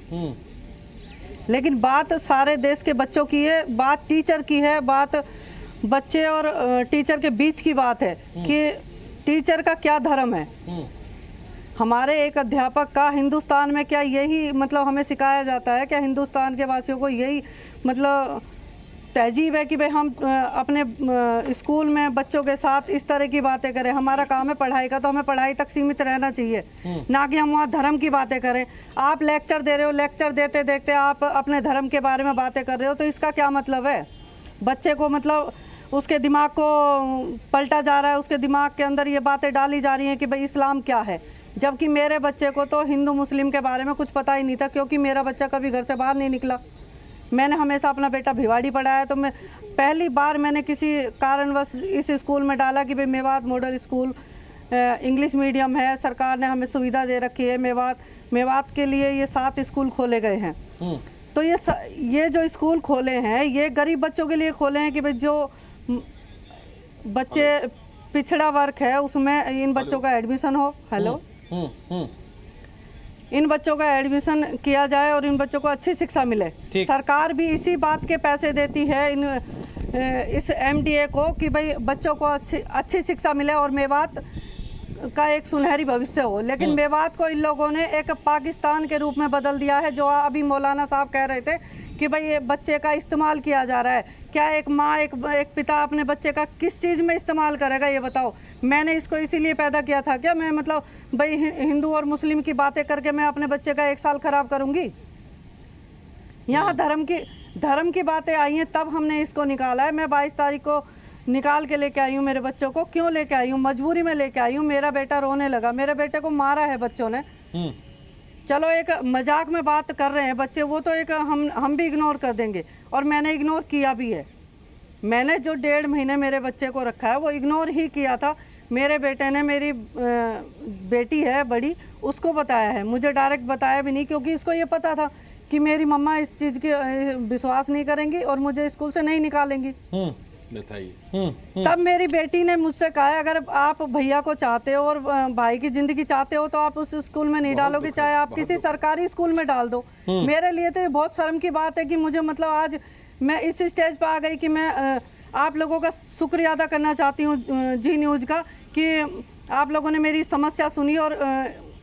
लेकिन बात सारे देश के बच्चों की है, बात टीचर की है, बात बच्चे और टीचर के बीच की बात है कि टीचर का क्या धर्म है। हमारे एक अध्यापक का हिंदुस्तान में क्या यही मतलब हमें सिखाया जाता है? क्या हिंदुस्तान के वासियों को यही मतलब तहजीब है कि भाई हम अपने स्कूल में बच्चों के साथ इस तरह की बातें करें? हमारा काम है पढ़ाई का, तो हमें पढ़ाई तक सीमित रहना चाहिए, ना कि हम वहाँ धर्म की बातें करें। आप लेक्चर दे रहे हो, लेक्चर देते देखते आप अपने धर्म के बारे में बातें कर रहे हो, तो इसका क्या मतलब है? बच्चे को मतलब उसके दिमाग को पलटा जा रहा है, उसके दिमाग के अंदर ये बातें डाली जा रही हैं कि भाई इस्लाम क्या है, जबकि मेरे बच्चे को तो हिंदू मुस्लिम के बारे में कुछ पता ही नहीं था, क्योंकि मेरा बच्चा कभी घर से बाहर नहीं निकला। मैंने हमेशा अपना बेटा भिवाड़ी पढ़ाया, तो मैं पहली बार मैंने किसी कारणवश इस स्कूल में डाला कि भाई Mewat model school English medium है, सरकार ने हमें सुविधा दे रखी है। मेवात के लिए ये 7 स्कूल खोले गए हैं। तो ये जो स्कूल खोले हैं ये गरीब बच्चों के लिए खोले हैं कि भाई जो बच्चे पिछड़ा वर्ग है उसमें इन बच्चों का एडमिशन हो। हेलो, इन बच्चों का एडमिशन किया जाए और इन बच्चों को अच्छी शिक्षा मिले। सरकार भी इसी बात के पैसे देती है इस MDA को कि भाई बच्चों को अच्छी शिक्षा मिले और मेवात का एक सुनहरी भविष्य हो। लेकिन मेवात को इन लोगों ने एक पाकिस्तान के रूप में बदल दिया है। जो अभी मौलाना साहब कह रहे थे कि भाई ये बच्चे का इस्तेमाल किया जा रहा है, क्या एक माँ एक पिता अपने बच्चे का किस चीज़ में इस्तेमाल करेगा ये बताओ? मैंने इसको इसीलिए पैदा किया था क्या मैं मतलब भाई हिंदू और मुस्लिम की बातें करके मैं अपने बच्चे का 1 साल खराब करूँगी? यहाँ धर्म की बातें आई हैं तब हमने इसको निकाला है। मैं 22 तारीख को निकाल के लेके आई हूँ मेरे बच्चों को। क्यों लेके आई हूँ? मजबूरी में लेके आई हूँ। मेरा बेटा रोने लगा, मेरे बेटे को मारा है बच्चों ने। चलो एक मजाक में बात कर रहे हैं बच्चे, वो तो एक हम भी इग्नोर कर देंगे, और मैंने इग्नोर किया भी है। मैंने जो 1.5 महीने मेरे बच्चे को रखा है वो इग्नोर ही किया था। मेरे बेटे ने, मेरी बेटी है बड़ी, उसको बताया है, मुझे डायरेक्ट बताया भी नहीं, क्योंकि इसको ये पता था कि मेरी मम्मा इस चीज़ की विश्वास नहीं करेंगी और मुझे स्कूल से नहीं निकालेंगी। तब मेरी बेटी ने मुझसे कहा अगर आप भैया को चाहते हो और भाई की जिंदगी चाहते हो तो आप उस स्कूल में नहीं डालोगे, चाहे आप किसी सरकारी स्कूल में डाल दो। मेरे लिए तो ये बहुत शर्म की बात है कि मुझे मतलब आज मैं इस स्टेज पर आ गई कि मैं आप लोगों का शुक्रिया अदा करना चाहती हूँ जी न्यूज़ का कि आप लोगों ने मेरी समस्या सुनी और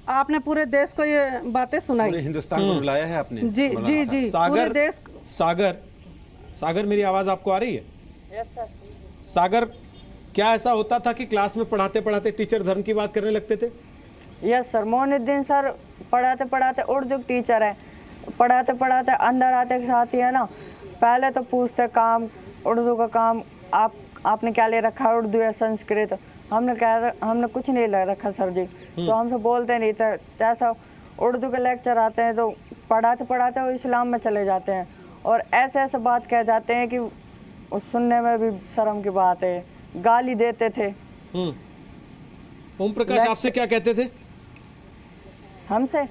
आपने पूरे देश को ये बातें सुनाई। पूरे हिंदुस्तान को रुलाया है आपने। जी जी जी। सागर पूरे देश सागर मेरी आवाज आपको आ रही है? Yes sir. सागर, क्या ऐसा होता था कि क्लास में पढ़ाते पढ़ाते टीचर धर्म की बात करने लगते थे? Yes sir. मोइनुद्दीन सर पढ़ाते पढ़ाते, उर्दू टीचर है, पढ़ाते पढ़ाते अंदर आते के साथ ही है ना, पहले तो पूछते काम, उर्दू का काम आपने क्या ले रखा है, उर्दू या संस्कृत? हमने कुछ नहीं ले रखा सर जी। तो हमसे बोलते नहीं थे। जैसा उर्दू के लेक्चर आते हैं तो पढ़ाते पढ़ाते वो इस्लाम में चले जाते हैं और ऐसे ऐसे बात कह जाते हैं कि उस सुनने में भी शर्म की बात है। गाली देते थे। ओम प्रकाश आपसे क्या कहते थे? हमसे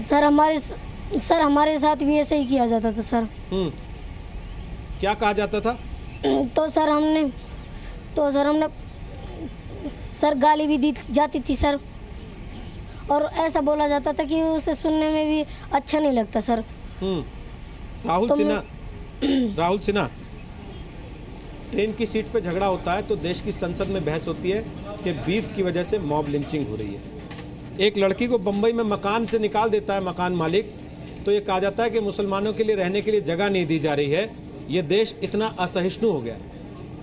सर हमारे साथ भी ऐसे ही किया जाता था सर। क्या कहा जाता था? तो सर हमने सर गाली भी दी जाती थी सर, और ऐसा बोला जाता था कि उसे सुनने में भी अच्छा नहीं लगता सर। राहुल सिन्हा, ट्रेन की सीट पे झगड़ा होता है तो देश की संसद में बहस होती है कि बीफ की वजह से मॉब लिंचिंग हो रही है। एक लड़की को बंबई में मकान से निकाल देता है मकान मालिक, तो ये कहा जाता है कि मुसलमानों के लिए रहने के लिए जगह नहीं दी जा रही है, ये देश इतना असहिष्णु हो गया।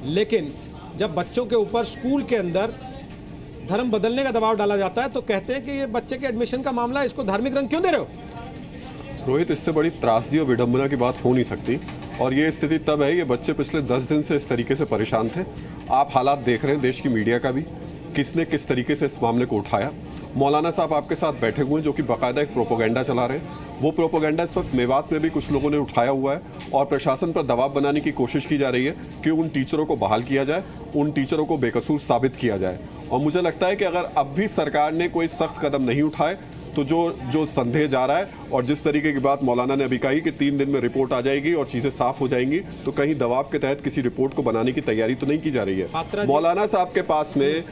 लेकिन जब बच्चों के ऊपर स्कूल के अंदर धर्म बदलने का दबाव डाला जाता है तो कहते हैं कि ये बच्चे के एडमिशन का मामला है, इसको धार्मिक रंग क्यों दे रहे हो? रोहित, इससे बड़ी त्रासदी और विडंबना की बात हो नहीं सकती। और ये स्थिति तब है, ये बच्चे पिछले 10 दिन से इस तरीके से परेशान थे। आप हालात देख रहे हैं देश की मीडिया का भी, किसने किस तरीके से इस मामले को उठाया। मौलाना साहब आपके साथ बैठे हुए हैं जो कि बाकायदा एक प्रोपोगेंडा चला रहे हैं। वो प्रोपोगेंडा इस वक्त मेवात में भी कुछ लोगों ने उठाया हुआ है और प्रशासन पर दबाव बनाने की कोशिश की जा रही है कि उन टीचरों को बहाल किया जाए, उन टीचरों को बेकसूर साबित किया जाए। और मुझे लगता है कि अगर अब भी सरकार ने कोई सख्त कदम नहीं उठाए तो जो संदेह जा रहा है और जिस तरीके की बात मौलाना ने अभी कही कि 3 दिन में रिपोर्ट आ जाएगी और चीज़ें साफ हो जाएंगी, तो कहीं दबाव के तहत किसी रिपोर्ट को बनाने की तैयारी तो नहीं की जा रही है। मौलाना साहब के पास में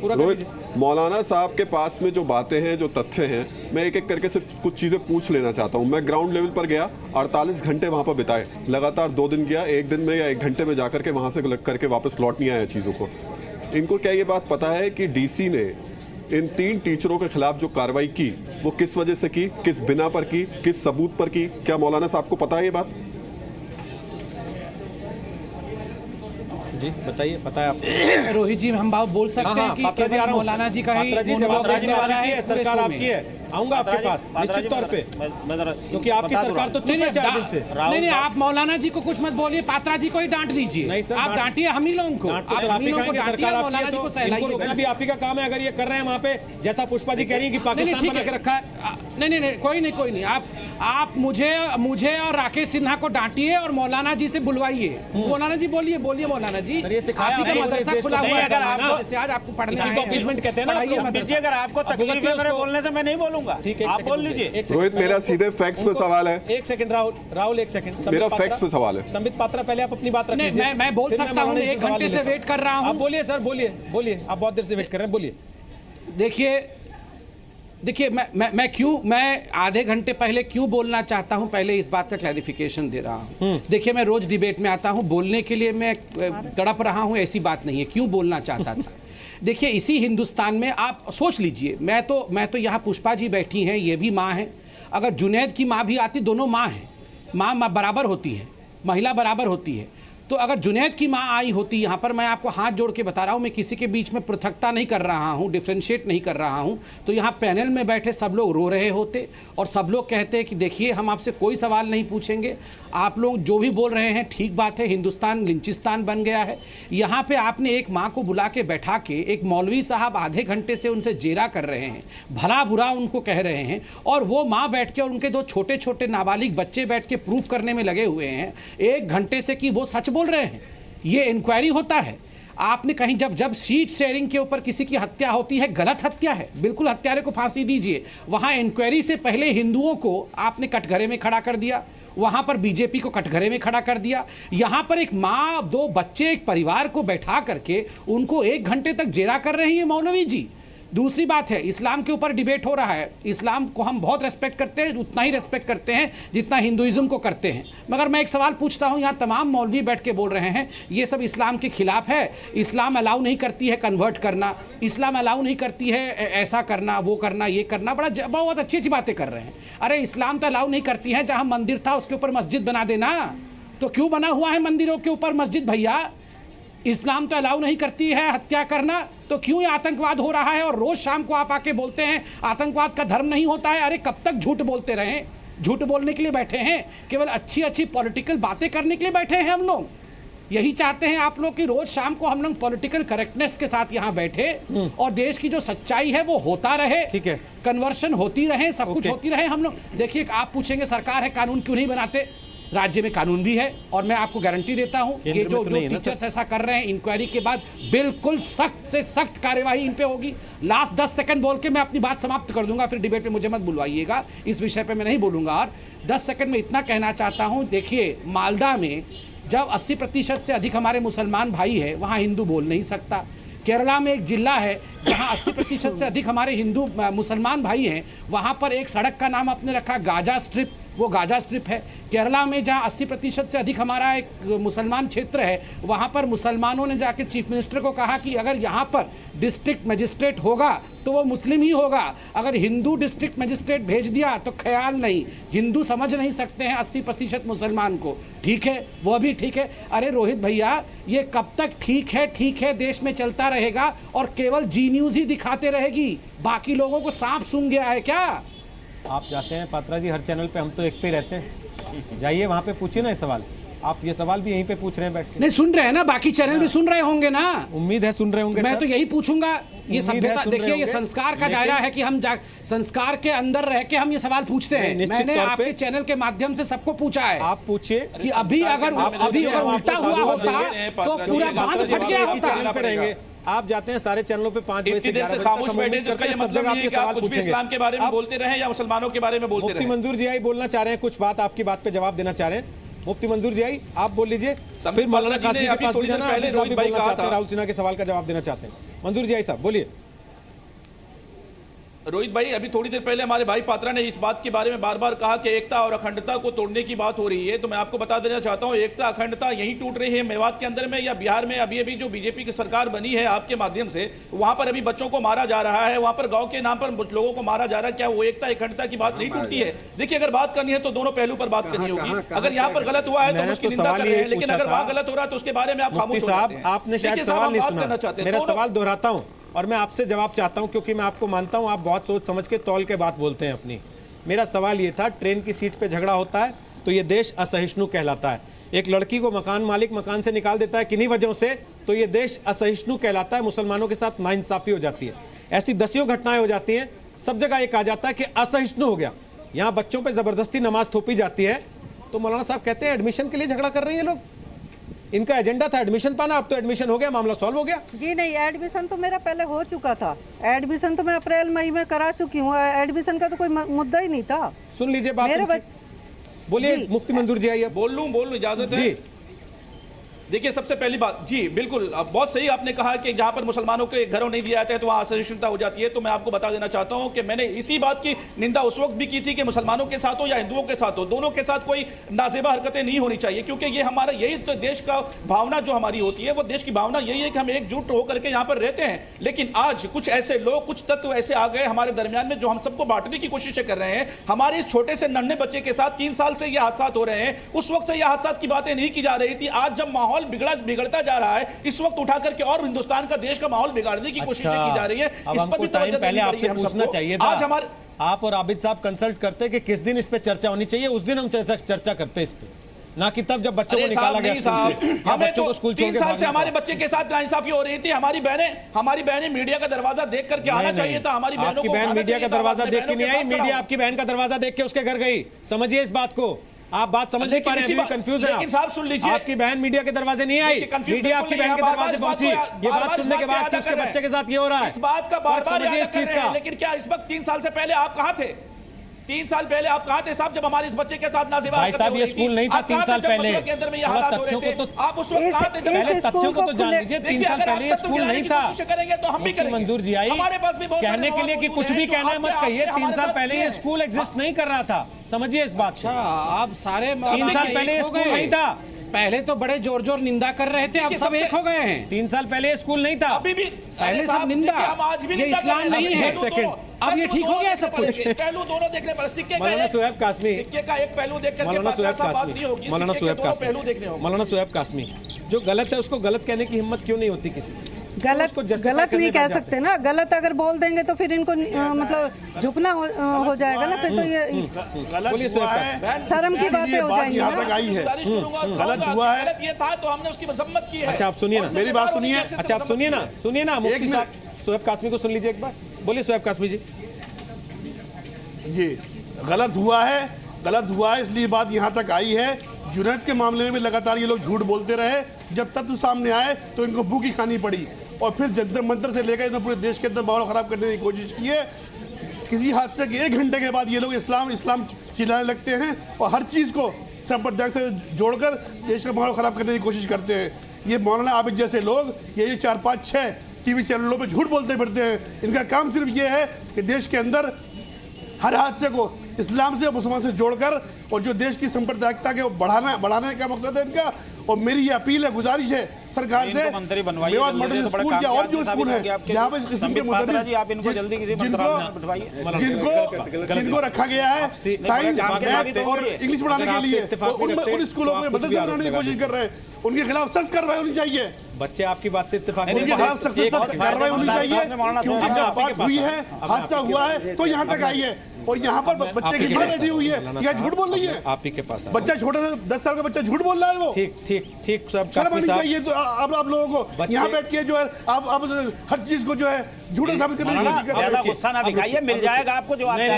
रोहित, मौलाना साहब के पास में जो बातें हैं, जो तथ्य हैं, मैं एक एक करके सिर्फ कुछ चीज़ें पूछ लेना चाहता हूँ। मैं ग्राउंड लेवल पर गया, 48 घंटे वहाँ पर बिताए, लगातार 2 दिन गया, 1 दिन में या 1 घंटे में जाकर के वहाँ से करके वापस लौट नहीं आया चीज़ों को। इनको क्या ये बात पता है कि डीसी ने इन 3 टीचरों के खिलाफ जो कार्रवाई की वो किस वजह से की, किस बिना पर की, किस सबूत पर की? क्या मौलाना साहब को पता है ये बात? जी बताइए, पता है आपको? रोहित जी, हम बात बोल सकते हैं कि केवल मौलाना जी का ही जवाब देने वाला है, सरकार आपकी है। आऊंगा आपके पास निश्चित तौर पे, क्योंकि आपकी सरकार तो चुप है 4 दिन से। नहीं, आप मौलाना जी को कुछ मत बोलिए, पात्रा जी को ही डांट दीजिए। नहीं सर, आप डांटिए हम ही लोगों को। इनको रोकना भी आप ही का काम है। अगर ये कर रहे हैं वहाँ पे, जैसा पुष्पा जी कह रही है कि पाकिस्तान बना के रखा है। नहीं, कोई नहीं। आप मुझे और राकेश सिन्हा को डांटिए और मौलाना जी से बुलवाइए। मौलाना जी बोलिए मौलाना जी, मदरसा खुला हुआ है, आज आपको पढ़ना है। कहते हैं ना, अगर आपको तकलीफ है मेरे बोलने से, मैं नहीं बोलूंगा। ठीक है, आप बोल लीजिए। रोहित, मेरा सीधे फैक्ट्स पे सवाल है। 1 सेकंड राहुल 1 सेकंड, मेरा फैक्ट्स पे सवाल है। संबित पात्रा, पहले आप अपनी बात रखिए। मैं बोल सकता हूँ, 1 घंटे से वेट कर रहा हूँ। आप बोलिए सर, बोलिए, आप बहुत देर से वेट कर रहे हैं, बोलिए। देखिए मैं आधे घंटे पहले क्यों बोलना चाहता हूं, पहले इस बात का क्लैरिफिकेशन दे रहा हूं। देखिए, मैं रोज डिबेट में आता हूं, बोलने के लिए मैं तड़प रहा हूं, ऐसी बात नहीं है। क्यों बोलना चाहता था? देखिए, इसी हिंदुस्तान में आप सोच लीजिए, मैं तो यहाँ पुष्पा जी बैठी हैं, ये भी माँ है। अगर जुनैद की माँ भी आती, दोनों माँ हैं, माँ बराबर होती है, महिला बराबर होती है। तो अगर जुनैद की माँ आई होती यहाँ पर, मैं आपको हाथ जोड़ के बता रहा हूँ, मैं किसी के बीच में पृथकता नहीं कर रहा हूँ, डिफ्रेंशिएट नहीं कर रहा हूँ, तो यहाँ पैनल में बैठे सब लोग रो रहे होते और सब लोग कहते हैं कि देखिए, हम आपसे कोई सवाल नहीं पूछेंगे, आप लोग जो भी बोल रहे हैं ठीक बात है, हिंदुस्तान लिंचिस्तान बन गया है। यहाँ पे आपने एक माँ को बुला के बैठा के, एक मौलवी साहब आधे घंटे से उनसे जेरा कर रहे हैं, भला बुरा उनको कह रहे हैं, और वो माँ बैठ के और उनके 2 छोटे छोटे नाबालिग बच्चे बैठ के प्रूफ करने में लगे हुए हैं 1 घंटे से कि वो सच बोल रहे हैं। ये इंक्वायरी होता है। आपने कहीं जब सीट शेयरिंग के ऊपर किसी की हत्या होती है, गलत हत्या है, बिल्कुल हत्यारे को फांसी दीजिए। वहां इंक्वायरी से पहले हिंदुओं को आपने कटघरे में खड़ा कर दिया, वहां पर बीजेपी को कटघरे में खड़ा कर दिया। यहां पर एक माँ, 2 बच्चे, एक परिवार को बैठा करके उनको 1 घंटे तक जेरा कर रहे हैं ये मौलवी जी। दूसरी बात है, इस्लाम के ऊपर डिबेट हो रहा है। इस्लाम को हम बहुत रेस्पेक्ट करते हैं, उतना ही रेस्पेक्ट करते हैं जितना हिंदुइज्म को करते हैं। मगर मैं एक सवाल पूछता हूं, यहाँ तमाम मौलवी बैठ के बोल रहे हैं ये सब इस्लाम के खिलाफ है, इस्लाम अलाउ नहीं करती है कन्वर्ट करना, इस्लाम अलाउ नहीं करती है ऐसा करना, वो करना, ये करना। बहुत अच्छी अच्छी बातें कर रहे हैं। अरे इस्लाम तो अलाउ नहीं करती है, जहाँ मंदिर था उसके ऊपर मस्जिद बना देना। तो क्यों बना हुआ है मंदिरों के ऊपर मस्जिद भैया? इस्लाम तो अलाउ नहीं करती है हत्या करना, तो क्यों ये आतंकवाद हो रहा है? और रोज शाम को आप आके बोलते हैं आतंकवाद का धर्म नहीं होता है। अरे कब तक झूठ बोलते रहें? झूठ बोलने के लिए बैठे हैं? केवल अच्छी अच्छी पॉलिटिकल बातें करने के लिए बैठे हैं हम लोग? यही चाहते हैं आप लोग कि रोज शाम को हम लोग पॉलिटिकल करेक्टनेस के साथ यहाँ बैठे और देश की जो सच्चाई है वो होता रहे, ठीक है, कन्वर्शन होती रहे, सब कुछ होती रहे। हम लोग देखिए, आप पूछेंगे सरकार है कानून क्यों नहीं बनाते? राज्य में कानून भी है और मैं आपको गारंटी देता हूं कि जो टीचर्स ऐसा कर रहे हैं, इंक्वायरी के बाद बिल्कुल सख्त से सख्त कार्यवाही इन पे होगी। लास्ट 10 सेकंड बोल के मैं अपनी बात समाप्त कर दूंगा, फिर डिबेट में मुझे मत बुलवाइएगा, इस विषय पे मैं नहीं बोलूंगा। और 10 सेकंड में इतना कहना चाहता हूं, देखिए मालदा में जब 80% से अधिक हमारे मुसलमान भाई है, वहाँ हिंदू बोल नहीं सकता। केरला में एक जिला है जहाँ 80% से अधिक हमारे हिंदू मुसलमान भाई हैं, वहाँ पर एक सड़क का नाम आपने रखा गाजा स्ट्रिप, वो गाजा स्ट्रिप है। केरला में जहाँ 80% से अधिक हमारा एक मुसलमान क्षेत्र है, वहाँ पर मुसलमानों ने जाके चीफ मिनिस्टर को कहा कि अगर यहाँ पर डिस्ट्रिक्ट मजिस्ट्रेट होगा तो वो मुस्लिम ही होगा, अगर हिंदू डिस्ट्रिक्ट मजिस्ट्रेट भेज दिया तो ख्याल नहीं, हिंदू समझ नहीं सकते हैं 80% मुसलमान को। ठीक है, वो भी ठीक है। अरे रोहित भैया, ये कब तक ठीक है देश में चलता रहेगा और केवल जी न्यूज़ ही दिखाते रहेगी? बाकी लोगों को सांप सूंघ गया है क्या? आप जाते हैं पात्रा जी हर चैनल पे, हम तो एक पे रहते हैं, जाइए वहाँ पे पूछिए ना ये सवाल। आप ये सवाल भी यहीं पे पूछ रहे हैं बैठ के? नहीं, सुन रहे हैं ना, बाकी चैनल भी सुन रहे होंगे ना। उम्मीद है सुन रहे होंगे। मैं तो यही पूछूंगा, ये सभ्यता देखिए, ये संस्कार का दायरा है कि हम संस्कार के अंदर रह के हम ये सवाल पूछते हैं। मैंने आपके चैनल के माध्यम से सबको पूछा है, आप पूछिए कि अभी अगर उल्टा हुआ होता तो पूरा बांध फट गया होता। चैनल पे रहेंगे, आप जाते हैं सारे चैनलों पे 5 बजे से 11 बजे खामोश बैठे, जिसका ये मतलब नहीं है कि आप कुछ भी इस्लाम के बारे में बोलते रहें या मुसलमानों के बारे में बोलते रहें। मुफ्ती मंजूर जी आई बोलना चाह रहे हैं, कुछ बात आपकी बात पे जवाब देना चाह रहे हैं। मुफ्ती मंजूर जी आई, आप बोल लीजिए, फिर मौलाना कासमी के पास भी जाना, आप भी बोलना चाहते हैं, राहुल सिन्हा के सवाल का जवाब देना चाहते हैं। मंजूर जी आई साहब बोलिए। रोहित भाई, अभी थोड़ी देर पहले हमारे भाई पात्रा ने इस बात के बारे में बार बार कहा कि एकता और अखंडता को तोड़ने की बात हो रही है, तो मैं आपको बता देना चाहता हूं, एकता अखंडता यहीं टूट रही है मेवात के अंदर में या बिहार में। अभी अभी जो बीजेपी की सरकार बनी है आपके माध्यम से, वहां पर अभी बच्चों को मारा जा रहा है, वहां पर गांव के नाम पर लोगों को मारा जा रहा है। क्या वो एकता अखंडता की बात नहीं टूटती है? देखिए, अगर बात करनी है तो दोनों पहलू पर बात करनी होगी। अगर यहाँ पर गलत हुआ है तो उसकी निंदा कर रहे हैं, लेकिन अगर वहां गलत हो रहा है तो उसके बारे में आप खामोश हो जाते हैं। आपने शायद सवाल नहीं सुना, मेरा सवाल दोहराता हूं और मैं आपसे जवाब चाहता हूं, क्योंकि मैं आपको मानता हूं आप बहुत सोच समझ के तौल के बात बोलते हैं अपनी। मेरा सवाल ये था, ट्रेन की सीट पे झगड़ा होता है तो ये देश असहिष्णु कहलाता है। एक लड़की को मकान मालिक मकान से निकाल देता है किन्हीं वजहों से, तो ये देश असहिष्णु कहलाता है, मुसलमानों के साथ नाइंसाफी हो जाती है। ऐसी दसियों घटनाएं हो जाती हैं, सब जगह ये कहा जाता है कि असहिष्णु हो गया। यहाँ बच्चों पर जबरदस्ती नमाज थोपी जाती है, तो मौलाना साहब कहते हैं एडमिशन के लिए झगड़ा कर रहे हैं लोग। इनका एजेंडा था एडमिशन पाना, अब तो एडमिशन हो गया, मामला सॉल्व हो गया। जी नहीं, एडमिशन तो मेरा पहले हो चुका था। एडमिशन तो मैं अप्रैल मई में करा चुकी हूँ, एडमिशन का तो कोई मुद्दा ही नहीं था। सुन लीजिए बात, बोलिए मुफ्ती मंजूर जी आइए। बोल लूं इजाजत है? देखिए, सबसे पहली बात जी, बिल्कुल बहुत सही आपने कहा कि जहां पर मुसलमानों के घरों नहीं दिया जाता है तो वहां असहिष्णुता हो जाती है। तो मैं आपको बता देना चाहता हूं कि मैंने इसी बात की निंदा उस वक्त भी की थी कि मुसलमानों के साथ हो या हिंदुओं के साथ हो, दोनों के साथ कोई नाजेबा हरकतें नहीं होनी चाहिए, क्योंकि ये हमारा यही तो देश का भावना जो हमारी होती है, वो देश की भावना यही है कि हम एकजुट होकर के यहाँ पर रहते हैं। लेकिन आज कुछ ऐसे लोग, कुछ तत्व ऐसे आ गए हमारे दरमियान में जो हम सबको बांटने की कोशिशें कर रहे हैं। हमारे इस छोटे से नन्हे बच्चे के साथ 3 साल से ये हादसा हो रहे हैं, उस वक्त से ये हादसा की बातें नहीं की जा रही थी। आज जब माहौल बिगड़ता जा रहा है, इस वक्त उठा करके और हिंदुस्तान का देश का माहौल बिगाड़ने की कोशिशें की जा रही है। इस पर भी टाइम पहले आपसे पूछना चाहिए था। आज हमारे आप और आबिद साहब कंसल्ट करते कि किस दिन इस पे चर्चा होनी चाहिए, उस दिन हम चर्चा करते इस पे, ना कि तब जब बच्चों को निकाला गया स्कूल से। हमें तो 3 साल से हमारे बच्चे के साथ नाइंसाफी हो रही थी। हमारी बहनें मीडिया का दरवाजा देख करके आना चाहिए था। हमारी बहनों को, बहन मीडिया का दरवाजा देख के नहीं आई, मीडिया आपकी बहन का दरवाजा देख के उसके घर गई। समझिए इस बात को, आप बात समझ नहीं पा रहे हैं, कंफ्यूज है। लेकिन साहब सुन लीजिए, आपकी बहन मीडिया के दरवाजे नहीं आई, मीडिया आपकी बहन के दरवाजे पहुंची। ये बात सुनने के बाद कि उसके बच्चे के साथ ये हो रहा है, इस बात का बार-बार समझिए इस चीज का। लेकिन क्या इस वक्त 3 साल से पहले आप कहां थे? 3 साल पहले आप कहाँ थे साहब जब हमारे इस बच्चे के साथ नाज़ेबा भाई साहब, ये स्कूल नहीं था 3 साल पहले। के अंदर में ये हालात हो रहे थे, आप उस वक्त कहाँ थे? पहले तथ्यों को तो जान लीजिए, 3 साल पहले ये स्कूल नहीं था। करेंगे तो हम भी करेंगे। मंजूर जी आई, हमारे पास भी कहने के लिए कि कुछ भी कहना है मत कहिए। 3 साल पहले ये स्कूल एग्जिस्ट नहीं कर रहा था, समझिए इस बात को। अब सारे 3 साल पहले ये स्कूल नहीं था। पहले तो बड़े जोर जोर निंदा कर रहे थे, अब सब एक हो गए हैं। 3 साल पहले ये स्कूल नहीं था, अभी भी पहले सब निंदा, ये इस्लाम नहीं है। एक सेकंड, अब ये ठीक हो गया सब कुछ। पहलू दोनों देखने पर सिक्के मौलाना शुएब कासमी, सिक्के का एक पहलू देख करके मौलाना शुएब बात कासमी, नहीं होगी। मौलाना सिक्के के शुएब दोनों कासमी, पहलू देखने होंगे। मौलाना शुएब कासमी, जो गलत है उसको गलत कहने की हिम्मत क्यों नहीं होती किसी की? गलत नहीं कह सकते ना, गलत अगर बोल देंगे तो फिर इनको मतलब झुकना हो जाएगा ना, फिर तो ये गलत हुआ है, शर्म की बातें हो जाएंगी यहाँ तक आई है। गलत हुआ है, गलत ये था तो हमने उसकी मजम्मत की है। अच्छा आप सुनिए ना, मेरी बात सुनिए। अच्छा आप सुनिए ना, मुफ्ती साहब शुएब कासमी को सुन लीजिए एक बार। बोलिए शुएब कासमी जी। जी गलत हुआ है इसलिए बात यहाँ तक आई है। जुनैद के मामले में भी लगातार ये लोग झूठ बोलते रहे, जब तत्व सामने आए तो इनको भूखी खानी पड़ी, और फिर जंतर मंतर से लेकर इन्होंने पूरे देश के अंदर माहौल खराब करने की कोशिश की है। किसी हादसे के 1 घंटे के बाद ये लोग इस्लाम चिल्लाने लगते हैं और हर चीज़ को संप्रदाय से जोड़कर देश का माहौल खराब करने की कोशिश करते हैं। ये मौलाना आबिद जैसे लोग ये 4, 5, 6 टीवी चैनलों पर झूठ बोलते फिरते हैं। इनका काम सिर्फ ये है कि देश के अंदर हर हादसे को इस्लाम से और मुसलमान से जोड़कर और जो देश की सांप्रदायिकता के बढ़ाने का मकसद है इनका। और मेरी ये अपील है, गुजारिश है सरकार से, मंत्री बनवाइए मेवात मॉडल स्कूल या और जो स्कूल है जहाँ पे इस किस्म के मुदर्रिस आप इनको जल्दी किसी जिनको रखा गया है साइंस, मैथ और इंग्लिश पढ़ाने के लिए, उन स्कूलों में मदरसे बनाने की कोशिश कर रहे हैं, उनके खिलाफ सख्त कार्रवाई होनी चाहिए। बच्चे आपकी बात से इत्तेफाक उनके खिलाफ सख्त कार्रवाई होनी चाहिए, क्योंकि जब बात हुई है, हादसा हुआ है तो यहाँ तक आई है। और यहाँ पर बच्चे की मां बैठी हुई है, यह झूठ बोल रही है। आप ही के पास बच्चा छोटे से 10 साल का बच्चा झूठ बोल रहा है वो। ठीक सब शर्म आनी चाहिए तो आप लोगों को यहाँ बैठ के जो है आप हर चीज को जो है झूठा साबित करने की कोशिश कर रहे हैं। ज्यादा गुस्सा ना दिखाइए, मिल जाएगा आपको जो आप क्या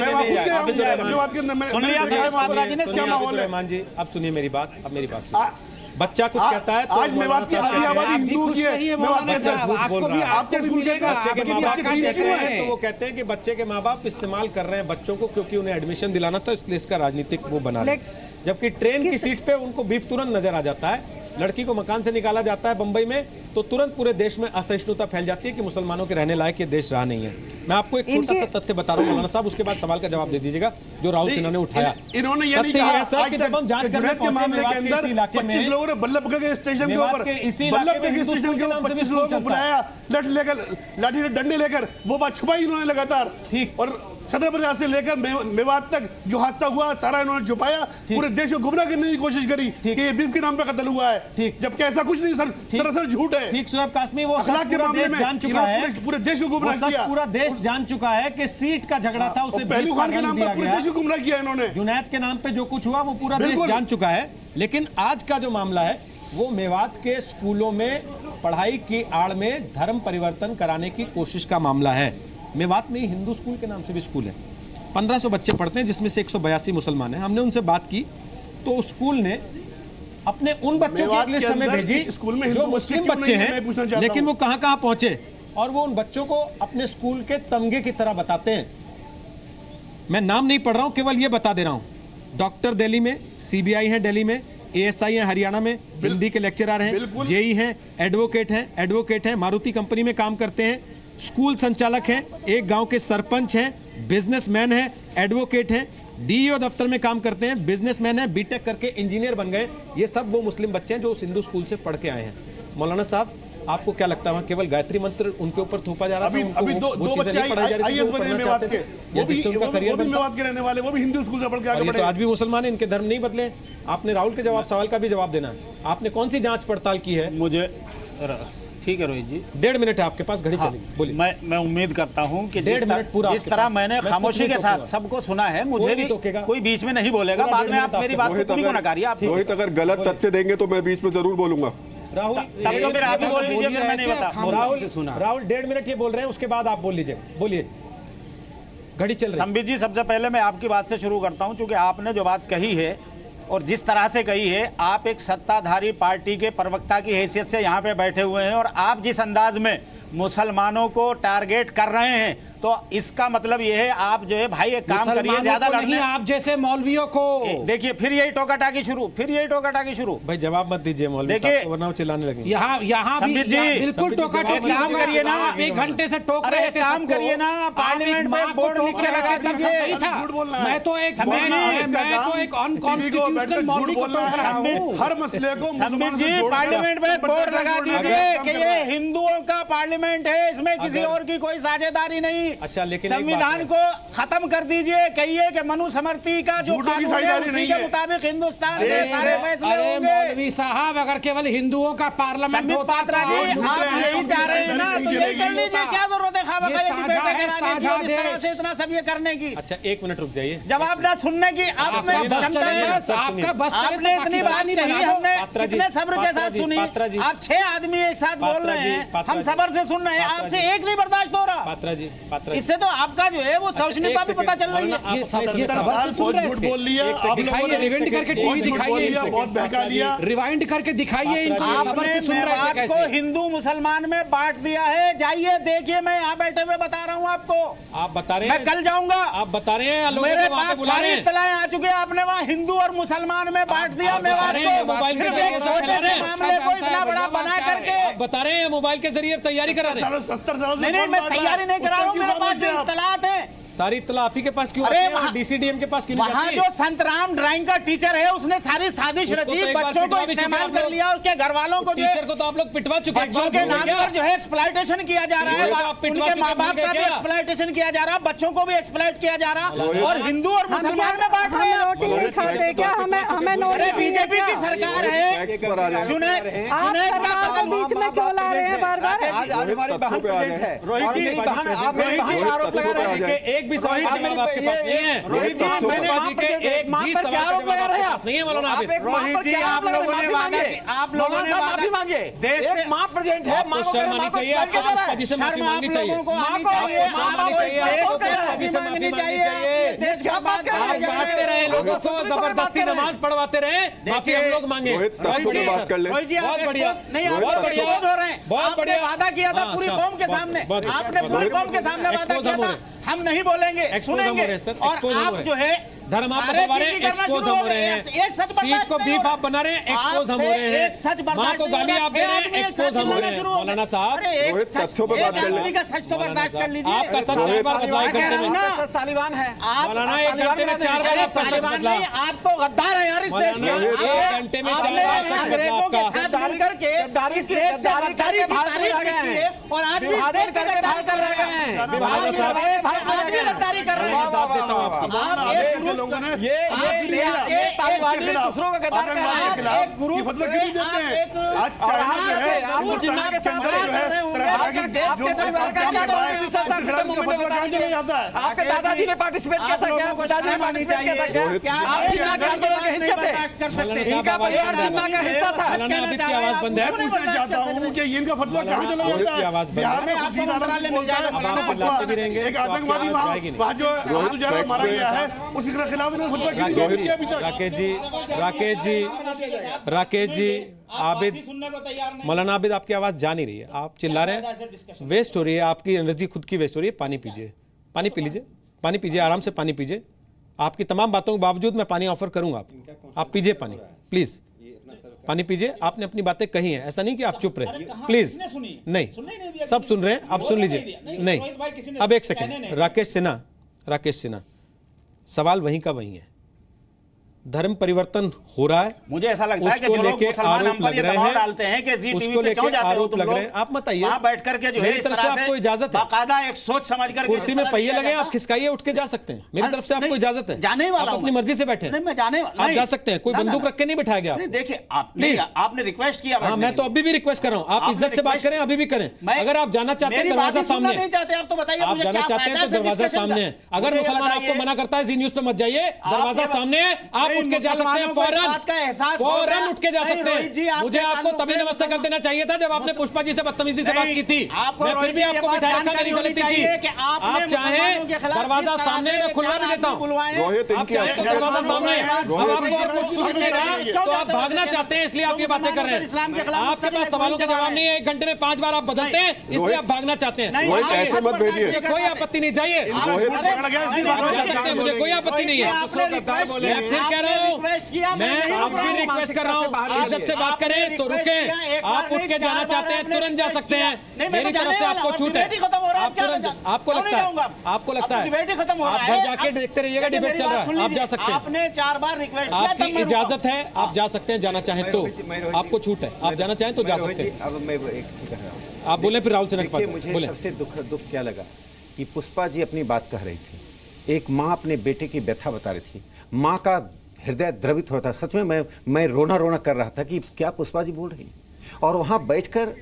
माहौल है। जी अब सुनिए मेरी बात, अब मेरी बात सुनिए। बच्चा कुछ कहता है तो आज मेवात की आधी आबादी हिंदू की है, बच्चा झूठ बोल रहा है। आपके स्कूल के बच्चे के माँ बाप कहते हैं तो वो कहते हैं कि बच्चे के माँ बाप इस्तेमाल कर रहे हैं बच्चों को, क्योंकि उन्हें एडमिशन दिलाना था, इसलिए इसका राजनीतिक वो बना रहे। जबकि ट्रेन की सीट पे उनको बीफ तुरंत नजर आ जाता है, लड़की को मकान से निकाला जाता है बंबई में तो तुरंत पूरे देश में असहिष्णुता फैल जाती है कि मुसलमानों के रहने लायक ये देश रहा नहीं है। मैं आपको एक छोटा सा तथ्य बता रहा हूँ मौलाना साहब, उसके बाद सवाल का जवाब दे दीजिएगा जो राहुल सिन्हा ने उठाया। इन्होंने ये नहीं कहा सर कि जब हम जांच करने पहुंचे मेवात के इसी इलाके में 25 लोगों ने बल्लभगढ़ के स्टेशन के ऊपर इसी इलाके में हिंदू स्कूल के नाम से भी स्कूल चलता है, बुलाया लाठी से डंडे लेकर, वो बात छुपाई इन्होंने लगातार। ठीक, और सदर बाजार से लेकर मेवात तक जो हादसा हुआ सारा इन्होंने छुपाया, पूरे देश को गुमराह करने की कोशिश करी कि ये बीफ के नाम पे कत्ल हुआ है, जबकि ऐसा कुछ नहीं सर, सरासर झूठ है। ठीक शुएब कासमी, वो सच पूरा देश जान चुका है, पूरे देश को गुमराह किया, पूरा देश जान चुका है कि सीट का झगड़ा था, उसे पहलू खान के नाम पर पूरे देश को गुमराह किया इन्होंने। जुनैद के नाम पे जो कुछ हुआ वो पूरा देश जान चुका है। लेकिन आज का जो मामला है वो मेवात के स्कूलों में पढ़ाई की आड़ में धर्म परिवर्तन कराने की कोशिश का मामला है। मेवात में हिंदू स्कूल के नाम से भी स्कूल है, 1500 बच्चे पढ़ते हैं जिसमें से 182 मुसलमान हैं। हमने उनसे बात की तो स्कूल ने अपने उन बच्चों की एक लिस्ट हमें भेजी जो मुस्लिम बच्चे हैं, लेकिन वो कहां पहुंचे और वो उन बच्चों को अपने स्कूल के तमगे की तरह बताते हैं। मैं नाम नहीं पढ़ रहा हूं, केवल ये बता दे रहा हूं। डॉक्टर दिल्ली में, सीबीआई है दिल्ली में, एएसआई है हरियाणा में, हिंदी के लेक्चरर हैं, जेई हैं, एडवोकेट हैं, मारुति कंपनी में काम करते हैं, स्कूल संचालक हैं, एक गांव के सरपंच हैं, बिजनेसमैन हैं, एडवोकेट हैं, डीईओ दफ्तर में काम करते हैं, बिजनेसमैन हैं, बीटेक करके इंजीनियर बन गए। ये सब वो मुस्लिम बच्चे हैं जो उस हिंदू स्कूल से पढ़ के आए हैं। मौलाना साहब आपको क्या लगता है केवल गायत्री मंत्र उनके ऊपर थोपा जा रहा था? अभी दो बच्चे आईएएस बने मेवात के, या जिससे उनका करियर बनता? मेवात के रहने वाले, वो भी हिंदू स्कूल से पढ़ के आगे बढ़े। तो आज भी मुसलमान है, इनके धर्म नहीं बदले। आपने राहुल के सवाल का भी जवाब देना है। आपने कौन सी जांच पड़ताल की है? मुझे ठीक है रोहित जी, 1.5 मिनट है आपके पास, घड़ी चलेगी, बोलिए। मैं उम्मीद करता हूं कि 1.5 मिनट पूरा जिस तरह मैंने खामोशी के साथ सबको सुना है, मुझे भी कोई बीच में नहीं बोलेगा। बाद में आप मेरी बात को पूरी ना करिए। आप रोहित अगर गलत तथ्य देंगे तो मैं बीच में जरूर बोलूंगा। राहुल तब तो फिर आप ही बोल लीजिए, फिर मैं नहीं बता। राहुल 1.5 मिनट ये बोल रहे हैं, उसके बाद आप बोल लीजिए, बोलिए, घड़ी चल रही है। संबित जी, सबसे पहले मैं आपकी बात से शुरू करता हूं, क्योंकि आपने जो बात कही है और जिस तरह से कही है, आप एक सत्ताधारी पार्टी के प्रवक्ता की हैसियत से यहाँ पे बैठे हुए हैं और आप जिस अंदाज में मुसलमानों को टारगेट कर रहे हैं, तो इसका मतलब ये है आप जो है भाई एक काम करिए, ज्यादा नहीं आप जैसे मौलवियों को देखिए फिर यही टोका टाकी शुरू, भाई जवाब मत दीजिए मौलवी देखिए, साहब, वरना वो चिल्लाने लगेंगे। यहाँ बिल्कुल टोका टाकी काम करिए ना, आप 1 घंटे से टोक रहे थे, काम करिए ना, पार्लियामेंट में बोर्ड लिख के लगा दीजिए। मैं तो एक अनकॉन्स्टिट्यूशनल मौलवी को टोक रहा हूं। हर मसले को संबित जी पार्लियामेंट में बोर्ड लगा दीजिए कि ये हिंदुओं का पार्लियामेंट है, इसमें किसी और की कोई साझेदारी नहीं। अच्छा, लेकिन संविधान को खत्म कर दीजिए, कहिए कि मनुस्मृति का जो कानून है उसी के मुताबिक हिंदुस्तान में सारे फैसले होंगे। मौलवी साहब, अगर केवल हिंदुओं का पार्लियामेंट होता पात्रा जी आप यही चाह रहे हैं ना, तो यही कर लीजिए, क्या जरूरत है खामखा ये डिबेटें कराने की और इस तरह से इतना सब ये करने की। अच्छा 1 मिनट रुक जाइए, जवाब ना सुनने की आप में क्षमता है। आपने इतनी बात कही, हमने कितने सब्र के साथ सुनी। आप 6 आदमी एक साथ बोल रहे हैं, हम सब्र से सुन रहे हैं, आपसे एक नहीं बर्दाश्त हो रहा। पात्रा जी इससे तो आपका जो है वो सौजन्यता भी पता चल रही है। ये सब्र से सुन रहे थे। बोल लिया, दिखाइए, रिवाइंड करके टीवी दिखाइए, बहुत बहका लिया, रिवाइंड करके दिखाइए इनको। आपने मेवात को हिंदू मुसलमान में बांट दिया है, जाइए देखिए, मैं यहाँ बैठे हुए बता रहा हूँ आपको। आप बता रहे हैं, मैं कल जाऊंगा, आप बता रहे हैं, मेरे पास सारी इत्तलाएं आ चुकी है, आपने वहाँ हिंदू और मुसलमान में बांट दिया मेवात को, सिर्फ एक छोटे से मामले को इतना बड़ा बना करके। आप बता रहे हैं मोबाइल के जरिए तैयारी करा रहे हैं। 70 सालों से नहीं, मैं तैयारी नहीं करा रहा हूँ, मेरे पास जो इत्तलात है सारी इत्तला आप ही के पास क्यों आती है? डीसीडीएम के पास क्यों नहीं वहाँ जाती? जो संतराम ड्राइंग का टीचर है उसने सारी साजिश रची, बच्चों को इस्तेमाल कर लिया, उसके घर वालों को टीचर को तो आप लोग पिटवा चुके हैं, बच्चों के नाम पर जो है एक्सप्लॉइटेशन किया जा रहा है, उनके माँ बाप का भी एक्सप्लॉइटेशन किया जा रहा है, बच्चों को भी एक्सप्लॉइट किया जा रहा है, और हिंदू और मुसलमान में बांट रहे हैं। रोटी नहीं खाते क्या? हमें बीजेपी की सरकार है, जुनैद का बीच में क्यों ला रहे हैं बार बार? रोहित जी आरोप लगा रहे हैं, एक भी सवाल जवाब आपके पास नहीं है। रोहित जी मैंने जी के एक भी सवाल आरोप लगा रहे हैं, नहीं है मौलाना आबिद। रोहित जी आप लोगों ने वादा, आप लोगों ने माफी मांगे, देश एक माँ प्रेजेंट है, माँ को शर्म आनी चाहिए, आपको पुष्पा जी से माफी मांगनी चाहिए, माँ को मांगनी चाहिए। क्या बात कर रहे हैं? बांटते रहे लोगों को, जबरदस्ती नमाज पढ़वाते रहे, माफी हम लोग मांगे। बहुत बढ़िया, बहुत बढ़िया, बहुत बढ़िया, बहुत बढ़िया। वादा किया था पूरी कौम के सामने, आपने पूरी कौम के सामने वादा किया था, हम नहीं बोलेंगे, सुनेंगे, और आप जो है धर्म आप बता रहे हैं, एक्सपोज हम हो रहे हैं, एक सच सीट को बीफ आप बना रहे हैं, एक्सपोज हम हो रहे हैं, माँ को गाली आप दे रहे हैं, एक्सपोज हम हो रहे हैं। मौलाना साहब तथ्यों पर बात कर लीजिए, सच तो बर्दाश्त कर लीजिए। आपका सच 4 बार बदला एक घंटे में, तालिबान है मौलाना 1 घंटे में 4 बार आपका सच बदला। आप तो गद्दार हैं यार इस देश के, 1 घंटे में 4 बार सच बदला अंग्रेजों के आपका। साथ मिल करके इस देश से गद्दारी की तारीफ की है, और आज भी इस देश से गद्दारी कर रहे हैं, आज भी गद्दारी कर रहे हैं। दाद देता हूँ आपको। ये तालिबानी दूसरों का गद्दार कर रहे हैं, एक ग्रुप फतवा क्यों नहीं देते हैं? आज चाइना जो है अबू जिन्ना के साथ आपके दादाजी ने पार्टिसिपेट किया था क्या? दादाजी ने पार्टिसिपेट किया था क्या? आप जिन्ना के आंदोलन के हिस्से थे, इनका परिवार जिन्ना का हिस्सा था। की आवाज बंद है। पूछना चाहता हूँ कि इनका फतवा कहाँ चला जाता है? बिहार में कुछ मंत्रालय मिल जाएगा फतवा, एक आतंकवादी वहाँ जो हजारों मारा गया है उसके खिलाफ इन्होंने फतवा क्यों नहीं दिया अभी तक? राकेश जी आबिद, मौलाना आबिद आपकी आवाज जा नहीं रही है, आप चिल्ला रहे हैं, वेस्ट हो रही है आपकी एनर्जी, खुद की वेस्ट हो रही है। पानी पीजिए, पानी पी लीजिए, पानी पीजिए, आराम से पानी पीजिए। आपकी तमाम बातों के बावजूद मैं पानी ऑफर करूंगा आपको, आप पीजिए पानी, प्लीज पानी पीजिए। आपने अपनी बातें कही हैं, ऐसा नहीं कि आप चुप रहे, प्लीज। नहीं, सब सुन रहे हैं, अब सुन लीजिए। नहीं, अब एक सेकंड, राकेश सिन्हा, सवाल वहीं का वहीं है। धर्म परिवर्तन हो रहा है, मुझे ऐसा लगता है कि जो लोग मुसलमान हम पर ये दबाव डालते हैं कि जी टीवी पे क्यों जाते हो तुम लोग, आप मत आइए, वहां बैठ करके जो है इस तरह से आपको इजाजत है, बाकायदा एक सोच समझ करके कुर्सी में पहिए लगे, आप खिसकाइए, उठ के जा सकते हैं, मेरी तरफ से आपको इजाजत है। जाने वाला अपनी मर्जी से बैठे, नहीं मैं जाने वाला, आप जा सकते हैं, कोई बंदूक रख के नहीं बैठाया गया। देखिए आपने रिक्वेस्ट किया, हाँ मैं तो अभी भी रिक्वेस्ट कर रहा हूँ, आप इज्जत से बात करें, अभी भी करें। अगर आप जाना चाहते हैं दरवाजा सामने, नहीं चाहते आप तो बताइए, आप जाना चाहते हैं तो दरवाजा सामने है। अगर मुसलमान आपको मना करता है जी न्यूज पे मत जाइए, दरवाजा सामने है, आप आप उठ के जा सकते हैं फौरन उठ के जा सकते हैं। मुझे आपको तभी नमस्ते कर देना चाहिए था जब आपने पुष्पा जी से बदतमीजी से बात की थी। मैं फिर भी आपको बिठाए रखा, मेरी गलती थी। आप चाहें दरवाजा सामने मैं खुलवा भी देता हूँ, आप चाहें तो दरवाजा सामने। अब आपको और कुछ सुन नहीं रहा तो आप भागना चाहते हैं, इसलिए आप ये बातें कर रहे हैं। आपके पास सवालों का जवाब नहीं है, 1 घंटे में 5 बार आप बदलते हैं, इसलिए आप भागना चाहते हैं। ऐसे मत भेजिए, कोई आपत्ति नहीं चाहिए, आप जा सकते हैं, मुझे कोई आपत्ति नहीं है। मैं फिर कह रहा हूँ, मैं अब भी रिक्वेस्ट कर रहा हूँ, इज्जत से बात करें तो रुकें। आप उठ के जाना चाहते हैं तुरंत जा सकते हैं, मेरी तरफ से आपको छूट है। आपको लगता है आप घर जाके देखते रहिएगा, डिबेट चल रहा है, आप जा सकते हैं। आपने 4 बार रिक्वेस्ट किया, आपकी इजाजत है, आप जा सकते हैं, जाना चाहें तो आपको छूट है, आप जाना चाहें तो जा सकते हैं। अब मैं एक चीज कह रहा हूँ, आप बोले फिर राहुल सिन्हा के पास मुझे बोले। सबसे दुख क्या लगा कि पुष्पा जी अपनी बात कह रही थी, एक माँ अपने बेटे की व्यथा बता रही थी, माँ का हृदय द्रवित होता, सच में मैं रोना कर रहा था कि क्या पुष्पा जी बोल रही। और वहाँ बैठकर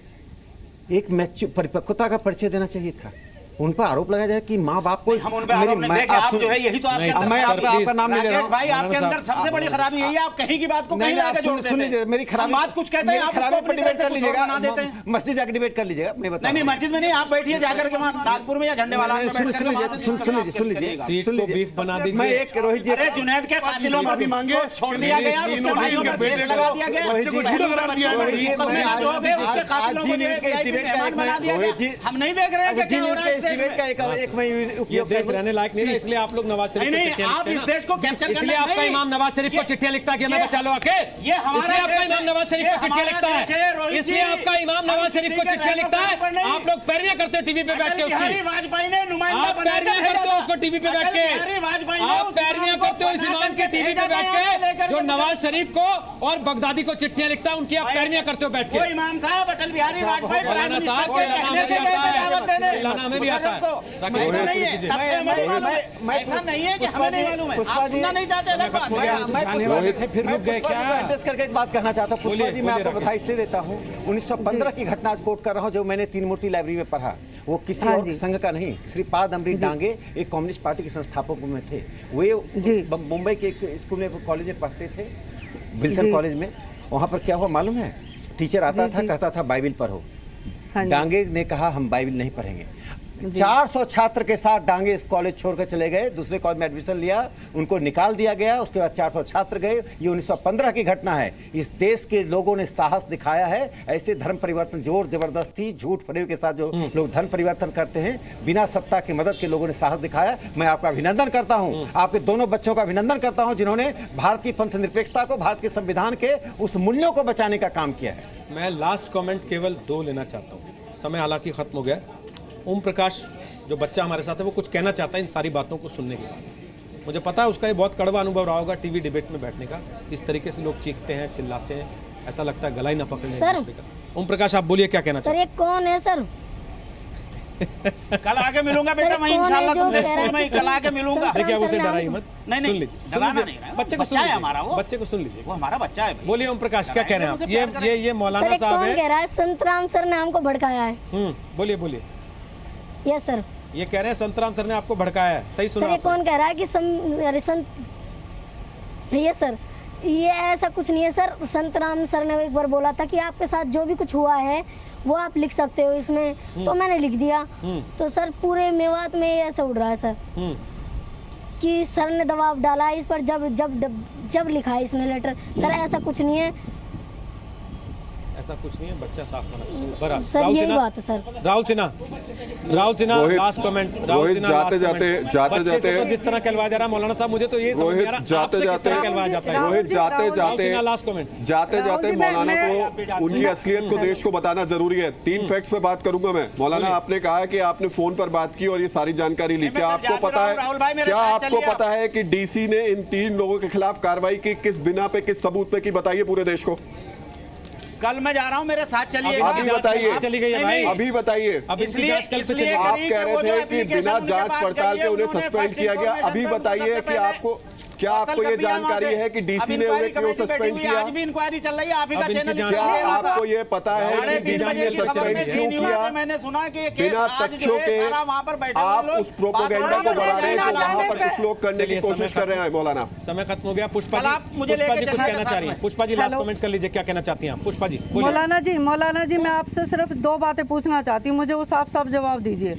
एक परिपक्वता का परिचय देना चाहिए था। उन पर आरोप लगाया जाए कि माँ बाप को हम उन पे आरोप नहीं देंगे, आप जो है यही तो आपके मैं आपका नाम नहीं ले रहा हूं भाई, आपके अंदर सबसे बड़ी खराबी यही है, आप कहीं की बात को कहीं आगे जोड़ देते हैं। सुनिए, मेरी खराबी बात कुछ कहते हैं, आप उसको अपनी डिबेट कर लीजिएगा, बना देते हैं। मस्जिद जाकर डिबेट कर लीजिएगा, मैं बता नहीं मस्जिद में नहीं, आप बैठिए जाकर के वहां नागपुर में या झंडे वाला में सुन लीजिए बीफ बना दीजिए। मैं एक रोहित जी, अरे जुनैद के कातिलों को मांगे छोड़ दिया गया, उसके भाइयों पर केस लगा दिया गया, हम नहीं देख रहे हैं क्या हो रहा है। ये देश रहने लायक नहीं है, इसलिए आप लोग नवाज शरीफ को चिट्ठियां आप इस देश को कैप्चर इसलिए आपका इमाम नवाज शरीफ को चिट्ठियां लिखता है कि हमें बचा लो आके, इसलिए आपका इमाम नवाज शरीफ को चिट्ठियां लिखता है, इसलिए आपका इमाम नवाज शरीफ को चिट्ठियां लिखता है। आप लोग पैरवियां करते हो टीवी पे बैठ के उसकी, वाजपेयी ने नुमाइंदा आप पैरवियां करते हो उसको टीवी पे बैठ के, आप पैरवियां करते हो इस इमाम के टीवी पे बैठ के जो नवाज शरीफ को और बगदादी को चिट्ठियां लिखता है, उनकी आप पैरवियां करते हो बैठ के। इमाम साहब अटल बिहारी वाजपेयी मौलाना साहब में भी आता है, ऐसा नहीं है, ऐसा नहीं है कि हमें नहीं मालूम है, आप सुनना नहीं चाहते अलग बात है। फिर रुक गए क्या? एड्रेस करके एक बात कहना चाहता हूँ पुष्पा जी, मैं आपको बधाई इसलिए देता हूँ, 1915 की घटना आज कोट कर रहा हूँ जो मैंने तीन मूर्ति लाइब्रेरी में पढ़ा। वो किसी और संघ का नहीं, श्रीपाद अमृत डांगे एक कम्युनिस्ट पार्टी के संस्थापकों में थे। वे मुंबई के एक स्कूल में कॉलेज में पढ़ते थे, विल्सन कॉलेज में। वहाँ पर क्या हुआ मालूम है, टीचर आता था कहता था बाइबिल पढ़ो, डांगे ने कहा हम बाइबिल नहीं पढ़ेंगे। 400 छात्र के साथ डांगे इस कॉलेज छोड़कर चले गए, दूसरे कॉलेज में एडमिशन लिया, उनको निकाल दिया गया। उसके बाद 400 छात्र गए। ये 1915 की घटना है। इस देश के लोगों ने साहस दिखाया है। ऐसे धर्म परिवर्तन, जोर जबरदस्ती, झूठ फरेब के साथ जो लोग धर्म परिवर्तन करते हैं, बिना सत्ता की मदद के लोगों ने साहस दिखाया। मैं आपका अभिनंदन करता हूँ, आपके दोनों बच्चों का अभिनंदन करता हूँ जिन्होंने भारत की पंथ निरपेक्षता को, भारत के संविधान के उस मूल्यों को बचाने का काम किया है। मैं लास्ट कमेंट केवल 2 लेना चाहता हूँ, समय हालांकि खत्म हो गया। ओम प्रकाश जो बच्चा हमारे साथ है वो कुछ कहना चाहता है इन सारी बातों को सुनने के बाद। मुझे पता है उसका ये बहुत कड़वा अनुभव रहा होगा टीवी डिबेट में बैठने का। इस तरीके से लोग चीखते हैं, चिल्लाते हैं, ऐसा लगता है गला ही ना पकड़ने। सर ओम प्रकाश आप बोलिए क्या कहना सर, ये कौन है सर? कल आके मिलूंगा बेटा, मैं इंशाल्लाह तुमसे स्कूल में कल आके मिलूंगा। देखिए उसे डराइए मत, नहीं सुन लीजिए, बच्चे को सुन लीजिए, हमारा वो बच्चे को सुन लीजिए, वो हमारा बच्चा है। बोलिए ओम प्रकाश क्या कह रहे हैं आप? ये मौलाना साहब है, कह रहा है संतराम सर ने हमको भड़काया है। बोलिए। यस सर, ये कह रहे हैं संतराम सर ने आपको भड़काया है, सही सुना? सर ये कौन कह रहा है कि ये सर, ये ऐसा कुछ नहीं है सर। संतराम सर ने एक बार बोला था कि आपके साथ जो भी कुछ हुआ है वो आप लिख सकते हो इसमें, तो मैंने लिख दिया। तो सर पूरे मेवात में ऐसा उड़ रहा है सर कि सर ने दबाव डाला इस पर, जब लिखा है इसने लेटर। सर ऐसा कुछ नहीं है, ऐसा कुछ नहीं है, बच्चा साफ मना। सर यही बात है sir. Rahul Sinha last comment. Rohit जाते जाते जिस तरह कहलवाया जा रहा मौलाना साहब, मुझे तो ये समझ नहीं आ रहा जाते कहलवाया जाता है। Rohit last comment. जाते मौलाना को उनकी असलियत को देश को बताना जरूरी है। 3 फैक्ट्स पे बात करूंगा मैं। मौलाना आपने कहा है कि आपने फोन पर बात की और ये सारी जानकारी ली। क्या आपको पता है कि डीसी ने इन 3 लोगों के खिलाफ कार्रवाई की किस बिना पे, किस सबूत पे की? बताइए पूरे देश को। कल मैं जा रहा हूँ, मेरे साथ चलिए। अभी बताइए, चली गई है भाई, अभी बताइए। इसलिए आप कह रहे थे कि बिना जांच पड़ताल के उन्हें सस्पेंड किया गया। अभी बताइए कि आपको क्या आपको ये जानकारी है कि डीसी ने उन्हें क्यों सस्पेंड किया? आज भी इंक्वायरी चल रही है, आप ही का चैनल। क्या आपको ये पता है कि डीसी ने सस्पेंड क्यों किया? मैंने सुना कि बिना तथ्यों के आप उस प्रोपेगेंडा को बढ़ा रहे हैं जो वहां पर कुछ लोग करने की कोशिश कर रहे हैं। मौलाना, समय खत्म हो गया। पुष्पा जी कुछ कहना चाह रही है। पुष्पा जी लास्ट कमेंट कर लीजिए, क्या कहना चाहती हैं आप? पुष्पा जी। मौलाना जी मैं आपसे सिर्फ 2 बातें पूछना चाहती हूँ, मुझे वो साफ साफ जवाब दीजिए।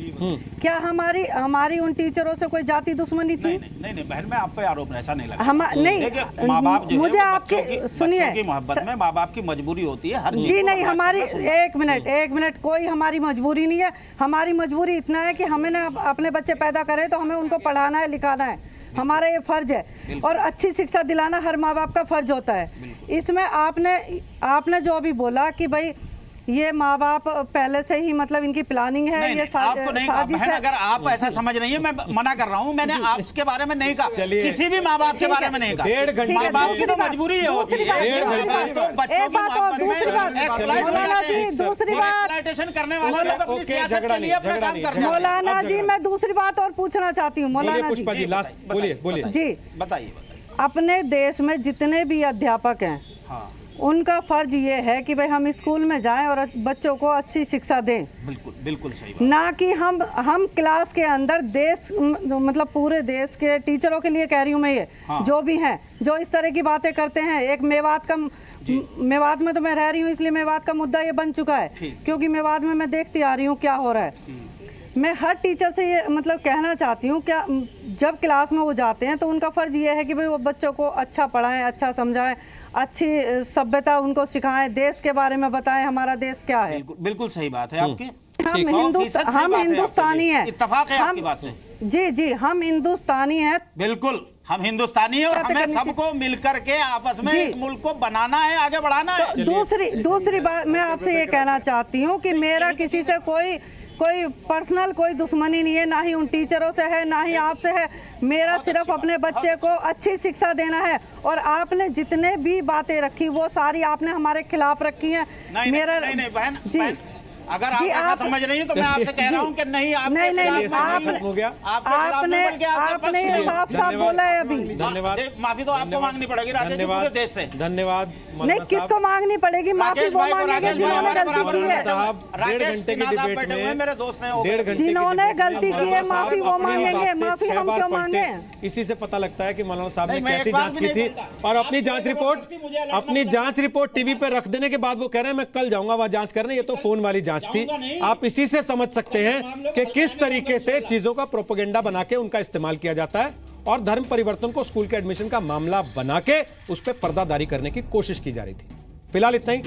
क्या हमारी उन टीचरों से कोई जाति दुश्मनी थी? नहीं बहन, मैं आप पे आरोप ऐसा नहीं लगा। नहीं, माँ बाप मुझे आपकी सुनिए, की मोहब्बत में माँ बाप की मजबूरी होती है हर चीज। जी नहीं, हमारी एक मिनट कोई हमारी मजबूरी नहीं है। हमारी मजबूरी इतना है कि हमें ना अपने बच्चे पैदा करें तो हमें उनको पढ़ाना है, लिखाना है, हमारा ये फर्ज है। और अच्छी शिक्षा दिलाना हर माँ बाप का फर्ज होता है। इसमें आपने जो अभी बोला कि भाई ये माँ बाप पहले से ही मतलब इनकी प्लानिंग है, ये आपको नहीं कहा बहन, अगर आप ऐसा समझ रही है, मैं मना कर रहा हूँ। मैंने आपके बारे में नहीं कहा, किसी भी माँ बाप के बारे में नहीं कहा। 1.5 घंटे माँ बाप की तो मजबूरी है होती है। दूसरी बात करने वाले लोग अपनी सियासत के लिए अपना काम करते हैं। मौलाना जी मैं दूसरी बात और पूछना चाहती हूँ। मौलाना पुष्पा जी लास्ट बोलिए जी, बताइए। अपने देश में जितने भी अध्यापक हैं, उनका फर्ज ये है कि भाई हम स्कूल में जाएं और बच्चों को अच्छी शिक्षा दें। बिल्कुल सही बात। ना कि हम क्लास के अंदर देश मतलब पूरे देश के टीचरों के लिए कह रही हूँ मैं, ये जो भी हैं जो इस तरह की बातें करते हैं। एक मेवात में तो मैं रह रही हूँ, इसलिए मेवात का मुद्दा ये बन चुका है, क्योंकि मेवात में मैं देखती आ रही हूँ क्या हो रहा है। मैं हर टीचर से ये मतलब कहना चाहती हूँ, क्या जब क्लास में वो जाते हैं तो उनका फ़र्ज़ ये है कि भाई वो बच्चों को अच्छा पढ़ाएं, अच्छा समझाएं, अच्छी सभ्यता उनको सिखाएं, देश के बारे में बताएं हमारा देश क्या है। बिल्कुल सही बात है आपकी। हम हिंदुस्तानी हैं। इत्तेफाक है आपकी बात से। जी हम हिंदुस्तानी हैं। बिल्कुल हम हिंदुस्तानी हैं और हमें सबको मिलकर के आपस में इस मुल्क को बनाना है, आगे बढ़ाना है। दूसरी बात मैं आपसे ये कहना चाहती हूँ कि मेरा किसी से कोई पर्सनल कोई दुश्मनी नहीं है, ना ही उन टीचरों से है, ना ही आपसे है। मेरा सिर्फ अपने बच्चे को अच्छी शिक्षा देना है। और आपने जितने भी बातें रखी वो सारी आपने हमारे खिलाफ रखी हैं। नहीं बहन जी, अगर आप ऐसा समझ रही हैं तो मैं आपसे कह रहा हूं कि नहीं, आपने साफ बोला है अभी। धन्यवाद। माफी तो आपको मांगनी पड़ेगी राजेश जी, पूरे देश से। धन्यवाद। नहीं, किसको मांगनी पड़ेगी माफी? वो मांगेंगे जिन्होंने गलती की है। 1.5 घंटे की डिबेट में मेरे दोस्त ने 1.5 घंटे जिन्होंने गलती की है माफी वो मांगेंगे, माफी हम क्यों मांगे? इसी से पता लगता है कि मौलाना साहब ने कैसी जांच की थी। और अपनी जांच रिपोर्ट टीवी पर रख देने के बाद वो कह रहे हैं मैं कल जाऊंगा वहां जांच करने। ये तो फोन वाली जांच थी। आप इसी से समझ सकते हैं कि किस तरीके से चीजों का प्रोपेगेंडा बना के उनका इस्तेमाल किया जाता है और धर्म परिवर्तन को स्कूल के एडमिशन का मामला बना के उस पर पर्दादारी करने की कोशिश की जा रही थी। फिलहाल इतना ही।